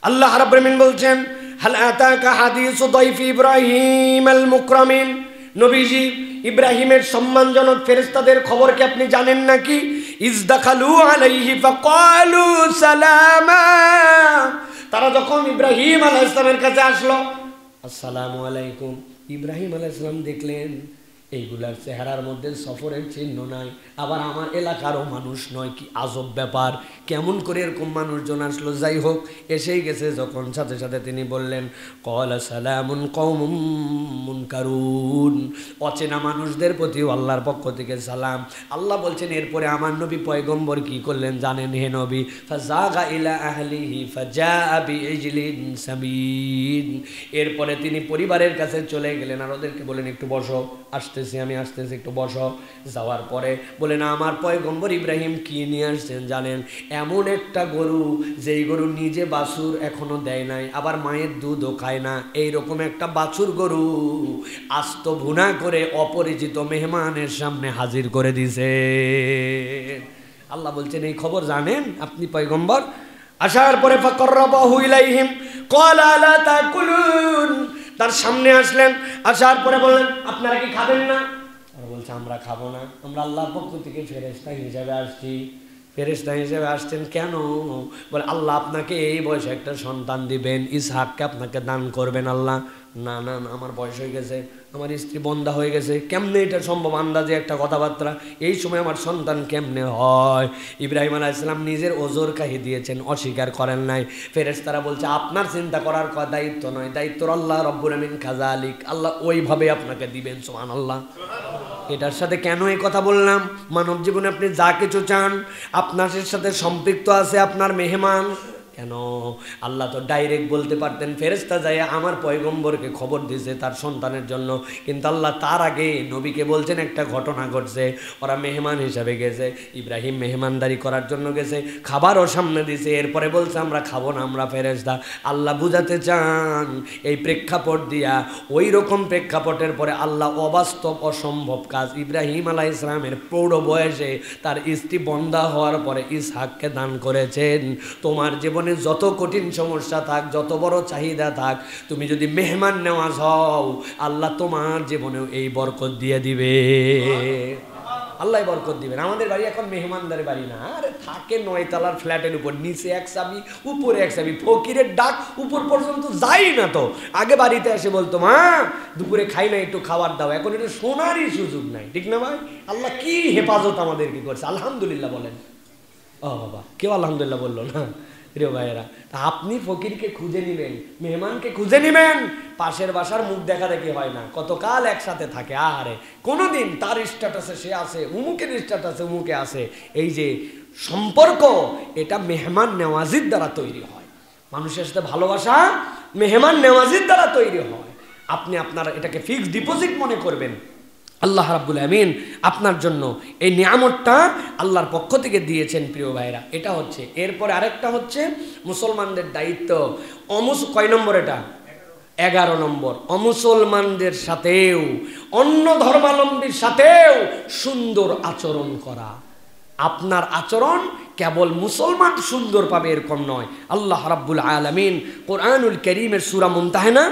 A: আল্লাহ রাব্বুল আমিন বলছেন হাল আতাকা হাদিসু দাইফি ইব্রাহিম আল মুকরামিন, নবীজি ইব্রাহিমের সম্মানজনক ফেরেশতাদের খবর কি আপনি জানেন নাকি? ইজদাখালু আলাইহি ফাকালু সালামা, তারা যখন ইব্রাহিম আলাইহিস সালামের কাছে আসলো, আসসালামু আলাইকুম। ইব্রাহিম আলাইহিস সালাম দেখলেন এইগুলার চেহারার মধ্যে সফরের চিহ্ন নাই, আবার আমার এলাকারও মানুষ নয়। কি আজব ব্যাপার, কেমন করে এরকম মানুষজন আসলো? যাই হোক, এসেই গেছে যখন, সাথে সাথে তিনি বললেন ক্বালা সালামুন কওমুম মুনকারুন, অচেনা মানুষদের প্রতিও আল্লাহর পক্ষ থেকে সালাম। আল্লাহ বলছেন এরপরে আমার নবী পয়গম্বর কি করলেন জানেন? হে নবী, ফাযাগা ইলা আহলিহি ফাজাআ বিইজলিন সামিন, এরপরে তিনি পরিবারের কাছে চলে গেলেন আর ওদেরকে বলেন একটু বসো, আমি আসতেছি, একটু বসো। যাওয়ার পরে বলেন আমার পয়গম্বর ইব্রাহিম কি নিয়ে আসছেন জানেন? এমন একটা গরু, যেই গরু নিজে বাছুর এখনো দেয় নাই, আবার মায়ের দুধও খায় না, এইরকম একটা বাছুর গরু আস্ত ভুনা করে অপরিচিত মেহমানের সামনে হাজির করে দিছে। আল্লাহ বলছেন এই খবর জানেন আপনি পয়গম্বর? আসার পরে ফাকরাবাহু ইলাইহিম ক্বালা লা তাকুলুন, তার সামনে আসলেন, আসার পরে বললেন আপনারা কি খাবেন না? আর বলছে আমরা খাবো না, আমরা আল্লাহর পক্ষ থেকে ফেরেশতা হিসেবে আসছি। ফেরেশতা হিসেবে আসছেন কেন? বলে আল্লাহ আপনাকে এই বয়সে একটা সন্তান দিবেন, ইসহাককে আপনাকে দান করবেন আল্লাহ। না না না, আমার বয়স হয়ে গেছে, আমার স্ত্রী বন্ধা হয়ে গেছে, কেমনে এটা সম্ভব? আন্দাজে একটা কথাবার্তা, এই সময় আমার সন্তান কেমনে হয়? ইব্রাহিম আলাইহিস সালাম নিজের ওজর কাহি দিয়েছেন, অস্বীকার করেন নাই। ফেরেশতারা বলছে আপনার চিন্তা করার দায়িত্ব নয়, দায়িত্ব আল্লাহ রব্বুল আমিন খাযালিক, আল্লাহ ওইভাবে আপনাকে দিবেন। সুবহানাল্লাহ। এটার সাথে কেন এই কথা বললাম? মানব জীবনে আপনি যা কিছু চান, আপনার সাথে সম্পৃক্ত আছে আপনার মেহমান। কেন? আল্লাহ তো ডাইরেক্ট বলতে পারতেন ফেরেশতা যায় আমার পয়গম্বরকে খবর দিয়েছে তার সন্তানের জন্য, কিন্তু আল্লাহ তার আগে নবীকে বলছেন একটা ঘটনা ঘটছে, ওরা মেহমান হিসাবে গেছে, ইব্রাহিম মেহমানদারি করার জন্য গেছে, খাবারও সামনে দিয়েছে, এরপরে বলছে আমরা খাবো না, আমরা ফেরেশতা। আল্লাহ বুঝাতে চান এই প্রেক্ষাপট দিয়া, ওই রকম প্রেক্ষাপটের পরে আল্লাহ অবাস্তব অসম্ভব কাজ ইব্রাহিম আলাইহিস সালামের প্রৌঢ় বয়সে তার স্ত্রী বন্ধা হওয়ার পরে ইসহাককে দান করেছেন। তোমার জীবনে যত কঠিন সমস্যা থাক, যত বড় চাহিদা থাক, তুমি যদি মেহমান নেওয়াজ হও, আল্লাহ তোমার জীবনেও এই বরকত দিয়ে দিবে। আল্লাহ বরকত দিবেন। আমাদের বাড়ি এখন মেহমানদারের বাড়ি না, আরে থাকে 9 তলার ফ্ল্যাটের উপর, নিচে এক চাবি, উপরে এক চাবি, ফকিরের ডাক উপর পর্যন্ত যাই না। তো আগে বাড়িতে এসে বলতো মা দুপুরে খাই না, একটু খাবার দাও, এখন একটু শোনারই সুযোগ নাই, ঠিক না ভাই? আল্লাহ কি হেফাজত আমাদের কি করছে, আলহামদুলিল্লাহ বলেন। ও বাবা, কেউ আলহামদুলিল্লাহ বললো না। প্রিয় ভাইয়েরা, তা আপনি ফকিরকে খুঁজে নিবেন, মেহমানকে খুঁজে নিবেন, পাশের বাসার মুখ দেখা দেখি হয় না, কতকাল একসাথে থাকে, আহারে কোনোদিন তার স্ট্যাটাসে সে আছে, উমুকের স্ট্যাটাসে উমুকে আছে। এই যে সম্পর্ক, এটা মেহমান নেওয়াজির দ্বারা তৈরি হয়। মানুষের সাথে ভালোবাসা মেহমান নেওয়াজির দ্বারা তৈরি হয়। আপনি আপনার এটাকে ফিক্সড ডিপোজিট মনে করবেন। আল্লাহ রাব্বুল আমিন আপনার জন্য এই নিয়ামতটা আল্লাহর পক্ষ থেকে দিয়েছেন। প্রিয় ভাইরা, এটা হচ্ছে। এরপরে আরেকটা হচ্ছে মুসলমানদের দায়িত্ব। কয় নম্বর এটা? 11 নম্বর। অমুসলমানদের সাথেও, অন্য ধর্মাবলম্বীর সাথেও সুন্দর আচরণ করা। আপনার আচরণ কেবল মুসলমান সুন্দর পাবে এরকম নয়। আল্লাহ রাব্বুল আলামিন কোরআনুল কারীমের সূরা মুমতাহানা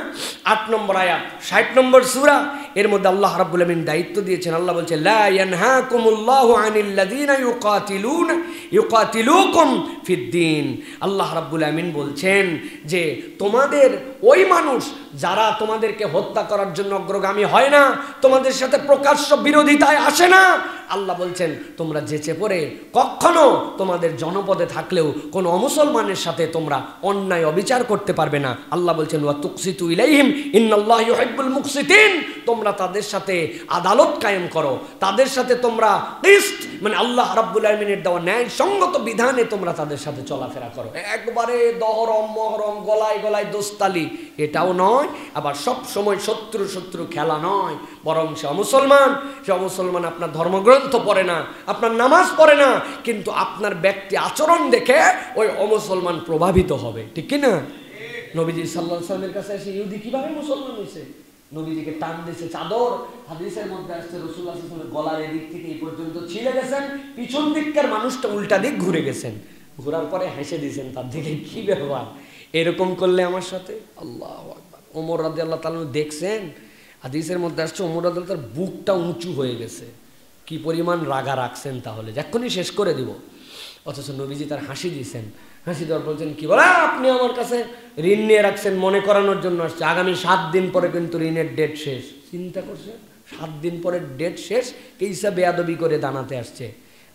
A: ৮ নম্বর আয়াত ৬০ নম্বর সূরা, এর মধ্যে আল্লাহ রাব্বুল আলামিন দায়িত্ব দিয়েছেন। আল্লাহ বলছে লা ইয়ানহাকুমুল্লাহু আনিল লাযিনা ইউকাতিলুকুম ফিদ্দীন। আল্লাহ রাব্বুল আলামিন বলছেন যে তোমাদের ওই মানুষ যারা তোমাদেরকে হত্যা করার জন্য অগ্রগামী হয় না, তোমাদের সাথে প্রকাশ্য বিরোধিতায় আসে না, আল্লাহ বলছেন তোমরা যেচে পড়ে কখনো তোমাদের জনপদে থাকলেও কোনো অমুসলমানের সাথে তোমরা অন্যায় অবিচার করতে পারবে না। আল্লাহ বলছেন ওয়া তুকসিতু ইলাইহিম ইন্নাল্লাহু ইউহিব্বুল মুকসিতিন। তোমরা তাদের সাথে আদালত কায়েম করো, তাদের সাথে তোমরা কিসত মানে আল্লাহ রাব্বুল আলামিনের দেওয়া ন্যায় সঙ্গত বিধানে তোমরা তাদের সাথে চলাফেরা করো। একবারে দহরম মহরম গলায় গলায় দোস্তালি এটাও নয়, আবার সব সময় শত্রু শত্রু খেলা নয়, বরং সে মুসলমান আপনার ধর্মগ্রন্থ পড়ে না, আপনার নামাজ পড়ে না, কিন্তু আপনার ব্যক্তি আচরণ দেখে ওই অমুসলমান প্রভাবিত হবে, ঠিক কি না? নবীজি সাল্লাল্লাহু আলাইহি ওয়াসাল্লামের কাছে এসে ইহুদি কিভাবে মুসলমান হয়েছে? নবীজিকে টান দিয়েছে চাদর, হাদিসের মধ্যে আসছে রাসূলুল্লাহ সাল্লাল্লাহু আলাইহি ওয়াসাল্লামের গলার এদিক থেকে এই পর্যন্ত ছিলে গেছেন, পিছন দিককার মানুষটা উল্টা দিক ঘুরে গেছেন, ঘোরার পরে হেসে দিয়েছেন তার দিকে, কি ব্যবহার এরকম করলে আমার সাথে? আল্লাহু আকবার। ওমর রাদিয়াল্লাহু তাআলা দেখছেন, হাদিসের মধ্যে আসছে ওমর রাদিয়াল্লাহু তাআলার বুকটা উঁচু হয়ে গেছে, কি পরিমাণ রাগা রাখছেন, তাহলে এক্ষুনি শেষ করে দিব। অথচ নবীজি তার হাসি দিয়েছেন, হাসি দেওয়ার বলছেন কি বলে আপনি আমার কাছে ঋণ নিয়ে রাখছেন মনে করানোর জন্য আসছে, আগামী 7 দিন পরে কিন্তু ঋণের ডেট শেষ। চিন্তা করছেন 7 দিন পরে ডেট শেষ, কেইসা বেয়াদবি করে দানাতে আসছে।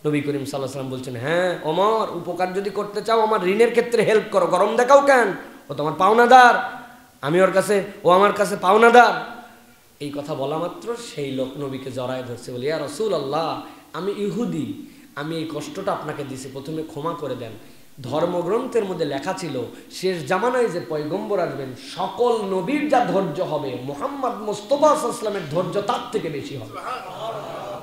A: নবী করিম সাল্লাল্লাহু আলাইহি ওয়াসাল্লাম বলছেন হ্যাঁ ওমর, উপকার যদি করতে চাও আমার ঋণের ক্ষেত্রে হেল্প করো, গরম দেখাও কেন, ও তোমার পাওনাদার, আমি ওর কাছে, ও আমার কাছে পাওনাদার। এই কথা বলা মাত্র সেই লোক নবীকে জড়ায় ধরছে, বলি ইয়া রাসূলুল্লাহ আমি ইহুদি, আমি এই কষ্টটা আপনাকে দিছি, প্রথমে ক্ষমা করে দেন। ধর্মগ্রন্থের মধ্যে লেখা ছিল শেষ জামানায় যে পয়গম্বর আসবেন সকল নবীর যা ধৈর্য হবে মুহাম্মদ মুস্তাফা সাল্লাল্লাহু আলাইহি ওয়াসাল্লামের ধৈর্য তার থেকে বেশি হবে।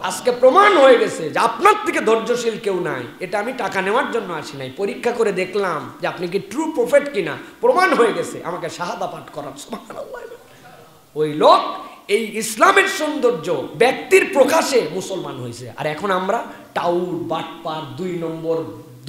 A: আজকে প্রমাণ হয়ে গেছে যে আপনার থেকে ধৈর্যশীল কেউ নাই। এটা আমি টাকা নেওয়ার জন্য আসি নাই, পরীক্ষা করে দেখলাম যে আপনি কি ট্রু প্রফেট কিনা, প্রমাণ হয়ে গেছে, আমাকে শাহাদা পাঠ করার। সুবহানাল্লাহ। ওই লোক এই ইসলামের সৌন্দর্য ব্যক্তির প্রকাশে মুসলমান হয়েছে, আর এখন আমরা টাউট বাটপার 2 নম্বর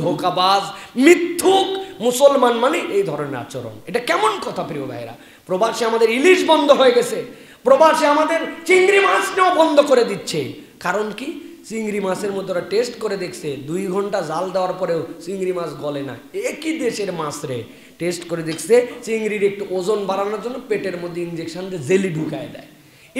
A: ধোকাবাজ মিথ্যুক মুসলমান মানে এই ধরনের আচরণ। এটা কেমন কথা প্রিয় ভাইরা? প্রবাসে আমাদের ইলিশ বন্ধ হয়ে গেছে, প্রবাসে আমাদের চিংড়ি মাছ নেওয়া বন্ধ করে দিচ্ছে। কারণ কি? চিংড়ি মাছের মধ্যে ওরা টেস্ট করে দেখছে 2 ঘন্টা জাল দেওয়ার পরেও চিংড়ি মাছ গলে না। একই দেশের মাছ রে, টেস্ট করে দেখছে চিংড়ির একটু ওজন বাড়ানোর জন্য পেটের মধ্যে ইঞ্জেকশন দিয়ে জেলি ঢুকায় দেয়।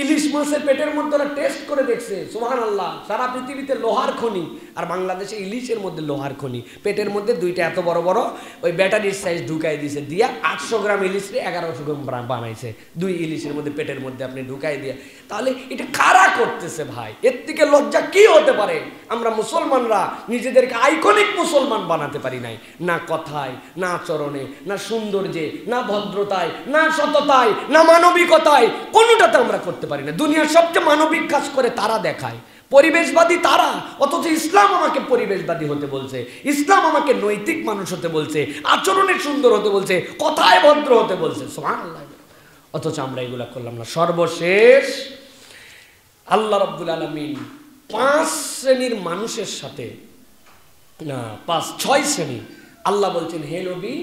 A: ইলিশ মাছের পেটের মধ্যে ওরা টেস্ট করে দেখছে, সুবহানাল্লাহ, সারা পৃথিবীতে লোহার খনি আর বাংলাদেশে ইলিশের মধ্যে লোহার খনি, পেটের মধ্যে 2টা এত বড় বড় ওই ব্যাটারির সাইজ ঢুকাই দিয়েছে, দিয়া 800 গ্রাম ইলিশে 1100 গ্রাম বানাইছে, 2 ইলিশের মধ্যে পেটের মধ্যে আপনি ঢুকাই দিয়ে। তাহলে এটা কারা করতেছে ভাই? এর থেকে লজ্জা কি হতে পারে? আমরা মুসলমানরা নিজেদেরকে আইকনিক মুসলমান বানাতে পারি নাই, না কথায়, না আচরণে, না সৌন্দর্যে, না ভদ্রতায়, না সততায়, না মানবিকতায়, কোনোটাতে আমরা করতে পারি না। দুনিয়ার সবচেয়ে মানবিক কাজ করে তারা দেখায়, পরিবেশবাদী তারা, অথচ ইসলাম আমাকে পরিবেশবাদী হতে বলছে, ইসলাম আমাকে নৈতিক মানুষ হতে বলছে, আচরণে সুন্দর হতে বলছে, কথায় ভদ্র হতে বলছে। সুবহানাল্লাহ। অথচ আমরা এগুলা করলাম না। সর্বশেষ আল্লাহ রাব্বুল আলামিন 5 শ্রেণীর মানুষের সাথে, না 6 শ্রেণী, আল্লাহ বলছেন হে নবী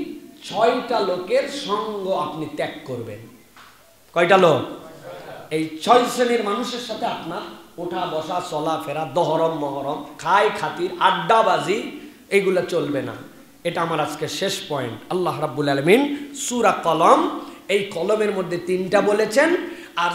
A: 6টা লোকের সঙ্গ আপনি ত্যাগ করবেন। কয়টা লোক? এই 6 শ্রেণীর মানুষের সাথে আপনার ওঠা বসা চলা ফেরা, দহরম মহরম, খায় খাতির, আড্ডাবাজি এগুলা চলবে না। এটা আমার আজকে শেষ পয়েন্ট। আল্লাহ রাব্বুল আলামিন সূরা কলম, এই কলমের মধ্যে 3টা বলেছেন, আর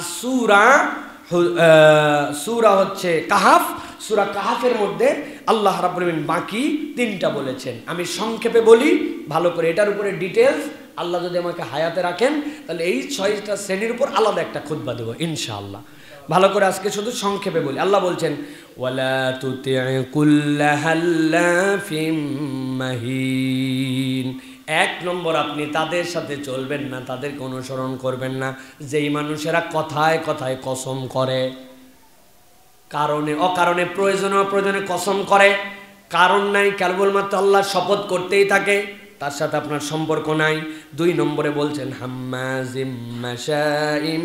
A: সূরা হচ্ছে কাহাফ, সূরা কাহাফের মধ্যে আল্লাহ রাব্বুল আলামিন বাকি 3টা বলেছেন। আমি সংক্ষেপে বলি ভালো করে, এটার উপরে ডিটেলস আল্লাহ যদি আমাকে হায়াতে রাখেন তাহলে এই 6টা শ্রেণীর উপর আলাদা একটা খুতবা দেব ইনশাআল্লাহ। ভালো করে আজকে শুধু সংক্ষেপে বলি। আল্লাহ বলছেন ওয়ালা তুতি' কুল্লা হাল্লাফিম মাহিন। 1 নম্বর, আপনি তাদের সাথে চলবেন না, তাদেরকে অনুসরণ করবেন না যেই মানুষেরা কথায় কথায় কসম করে, কারণে অকারণে প্রয়োজনে কসম করে, কারণ নাই কেবলমাত্র আল্লাহ শপথ করতেই থাকে, তার সাথে আপনার সম্পর্ক নাই। 2 নম্বরে বলছেন হাম্মাজিম মাশাইম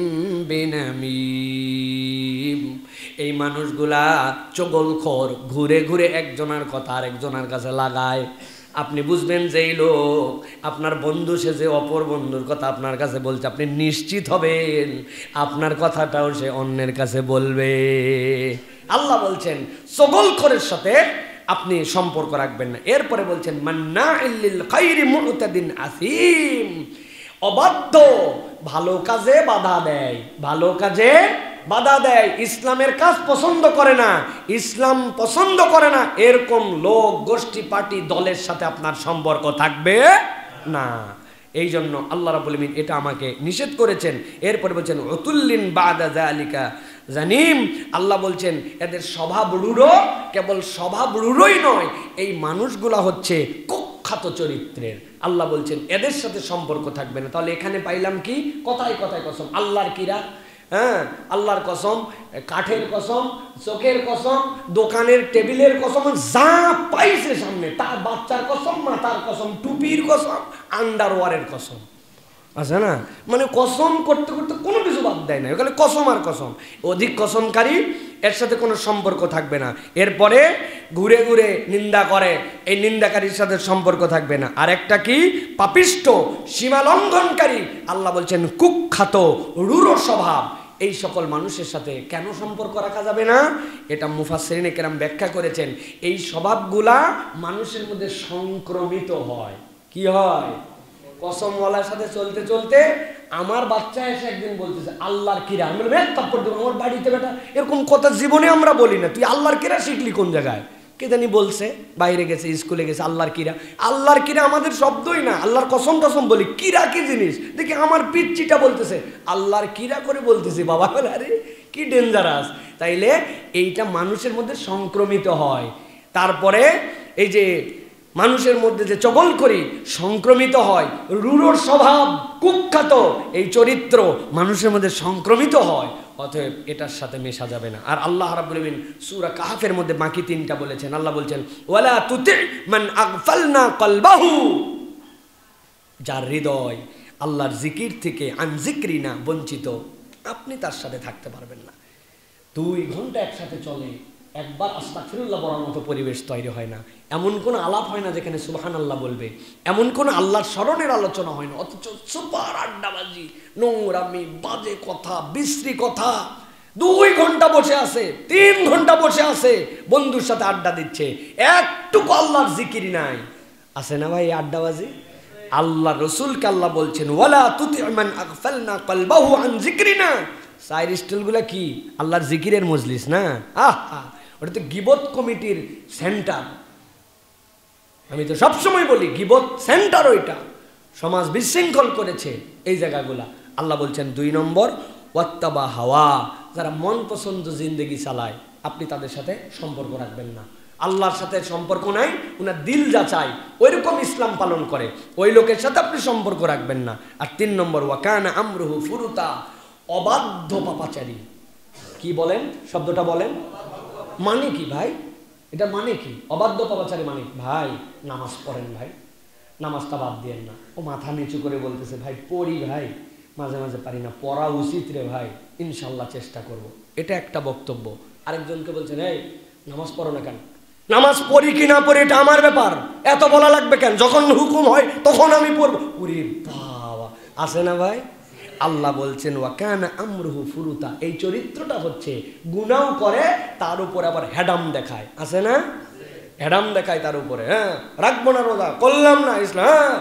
A: বিনামিম, এই মানুষগুলা চগলখোর, ঘুরে ঘুরে একজনের কথা আরেকজনের কাছে লাগায়। আপনি বুঝবেন যে এই লোক আপনার বন্ধু, সে যে অপর বন্ধুর কথা আপনার কাছে বলছে, আপনি নিশ্চিত হবেন আপনার কথাটাও সে অন্যের কাছে বলবে। আল্লাহ বলছেন চগলখোরের সাথে আপনি সম্পর্ক রাখবেন না। এরপরে বলছেন মান্নাইল লিল খাইরি মুতাদিন আসিম, অবাধ্য, ভালো কাজে বাধা দেয়, ভালো কাজে বাধা দেয়, ইসলামের কাজ পছন্দ করে না, ইসলাম পছন্দ করে না, এরকম লোক, গোষ্ঠী, পার্টি, দলের সাথে আপনার সম্পর্ক থাকবে না। এই জন্য আল্লাহ রাব্বুল আলামিন এটা আমাকে নিষেধ করেছেন। এরপরে বলছেন উতুল্লিন বাদা যালিকা জানিম, আল্লাহ বলছেন এদের স্বভাব রূঢ়, কেবল স্বভাব রূঢ়ই নয়, এই মানুষগুলা হচ্ছে কুখ্যাত চরিত্রের। আল্লাহ বলছেন এদের সাথে সম্পর্ক থাকবে না। তাহলে এখানে পাইলাম কি? কথায় কথায় কসম, আল্লাহর কিরা, হ্যাঁ, আল্লাহর কসম, কাঠের কসম, চোখের কসম, দোকানের টেবিলের কসম, যা পাইছে সামনে তার, বাচ্চার কসম, মাথার কসম, টুপির কসম, আন্ডারওয়ারের কসম, আছে না? মানে কসম করতে করতে কোনো কিছু বাদ দেয় না, ওখানে কসম আর কসম। অধিক কসমকারী, এর সাথে কোনো সম্পর্ক থাকবে না। এরপরে ঘুরে ঘুরে নিন্দা করে, এই নিন্দাকারীর সাথে সম্পর্ক থাকবে না। আর একটা কি? পাপিষ্ট, সীমা লঙ্ঘনকারী। আল্লাহ বলছেন কুখ্যাত, রূঢ় স্বভাব। এই সকল মানুষের সাথে কেন সম্পর্ক রাখা যাবে না? এটা মুফাসসিরিনে কেরাম ব্যাখ্যা করেছেন। এই স্বভাবগুলা মানুষের মধ্যে সংক্রমিত হয়। কি হয়? কসমওয়ালার সাথে চলতে চলতে আমার বাচ্চা এসে একদিন বলতেছে আল্লাহর কিরা, আমি বললাম এক থাপ্পড় দেবো, আমার বাড়িতে বেটা এরকম কথা জীবনে আমরা বলি না। তুই আল্লাহর কিরা শিখলি কোন জায়গায়? কে জানি বলছে, বাইরে গেছে, স্কুলে গেছে, আল্লাহর কিরা। আল্লাহর কিরা আমাদের শব্দই না, আল্লাহর কসম টসম বলি। কিরা কি জিনিস? দেখি আমার পিচ্চিটা বলতেছে আল্লাহর কিরা করে বলতেছে, বাবা বলে আরে কি ডেঞ্জারাস। তাইলে এইটা মানুষের মধ্যে সংক্রমিত হয়। তারপরে এই যে মানুষের মধ্যে যে চগল করি সংক্রমিত হয়, রূঢ় স্বভাব, কুখ্যাত এই চরিত্র মানুষের মধ্যে সংক্রমিত হয়। অতএব এটার সাথে মেশা যাবে না। আর আল্লাহ রাব্বুল আলামিন সূরা কাহফের মধ্যে বাকি তিনটা বলেছেন। আল্লাহ বলছেন ওয়ালা তুতি মান আগফালনা কলবাহু, যার হৃদয় আল্লাহর জিকির থেকে আন জিকরিনা বঞ্চিত, আপনি তার সাথে থাকতে পারবেন না। 2 ঘন্টা একসাথে চলে, একবার আস্তাগফিরুল্লাহ বলার মতো পরিবেশ তৈরি হয় না, এমন কোনো আলাপ হয় না যেখানে সুবহানাল্লাহ বলবে, এমন কোনো আল্লাহর স্মরণের আলোচনা হয় না। অথচ সুপার আড্ডাবাজি, নোংরামি, বাজে কথা, বিশ্রী কথা। 2 ঘন্টা বসে আছে, 3 ঘন্টা বসে আছে, বন্ধুর সাথে আড্ডা দিচ্ছে, একটুকু আল্লাহর জিকির নাই। আছে না ভাই আড্ডাবাজি? আল্লাহ রসুলকে আল্লাহ বলছেন ওয়ালা তুতি মান আগফালনা কলবাহু আন জিকরিনা। সাইর স্টলগুলা কি? আল্লাহর জিকিরের মজলিস না? আহা, ওটা তো গিবত কমিটির সেন্টার। আমি তো সবসময় বলি গিবত সেন্টার ওইটা, সমাজ বিশৃঙ্খল করেছে এই জায়গাগুলা। আল্লাহ বলছেন 2 নম্বর ওয়াত্তাবা হাওয়া, যারা মন পছন্দ জিন্দেগি চালায়, আপনি তাদের সাথে সম্পর্ক রাখবেন না। আল্লাহর সাথে সম্পর্ক নাই, ওনার দিল যাচাই, ওইরকম ইসলাম পালন করে, ওই লোকের সাথে আপনি সম্পর্ক রাখবেন না। আর 3 নম্বর ওয়াকানা আমরুহু ফুরুতা, অবাধ্য পাপাচারী। কি বলেন? শব্দটা বলেন, মানে কি ভাই? এটা মানে কি? অবাধ্য পাপাচারী মানে ভাই নামাজ পড়েন ভাই, নামাজটা বাদ দিয়েন না। ও মাথা নিচু করে বলতেছে ভাই পড়ি ভাই, মাঝে মাঝে পারি না, পড়া উচিত রে ভাই, ইনশাল্লাহ চেষ্টা করব। এটা একটা বক্তব্য। আরেকজনকে বলছেন এই নামাজ পড়ো না কেন? নামাজ পড়ি কি না পড়ি এটা আমার ব্যাপার, এত বলা লাগবে কেন? যখন হুকুম হয় তখন আমি পড়বো। ওরে বাবা, আছে না ভাই? আল্লাহ বলছেন ওয়াকানা আমরুহু ফুরুতা, এই চরিত্রটা হচ্ছে গুনাও করে, তার উপরে আবার হেডাম দেখায়। আছে না? হেডাম দেখায় তার উপরে, হ্যাঁ রাখবো না রোজা, করলাম না ইসলাম,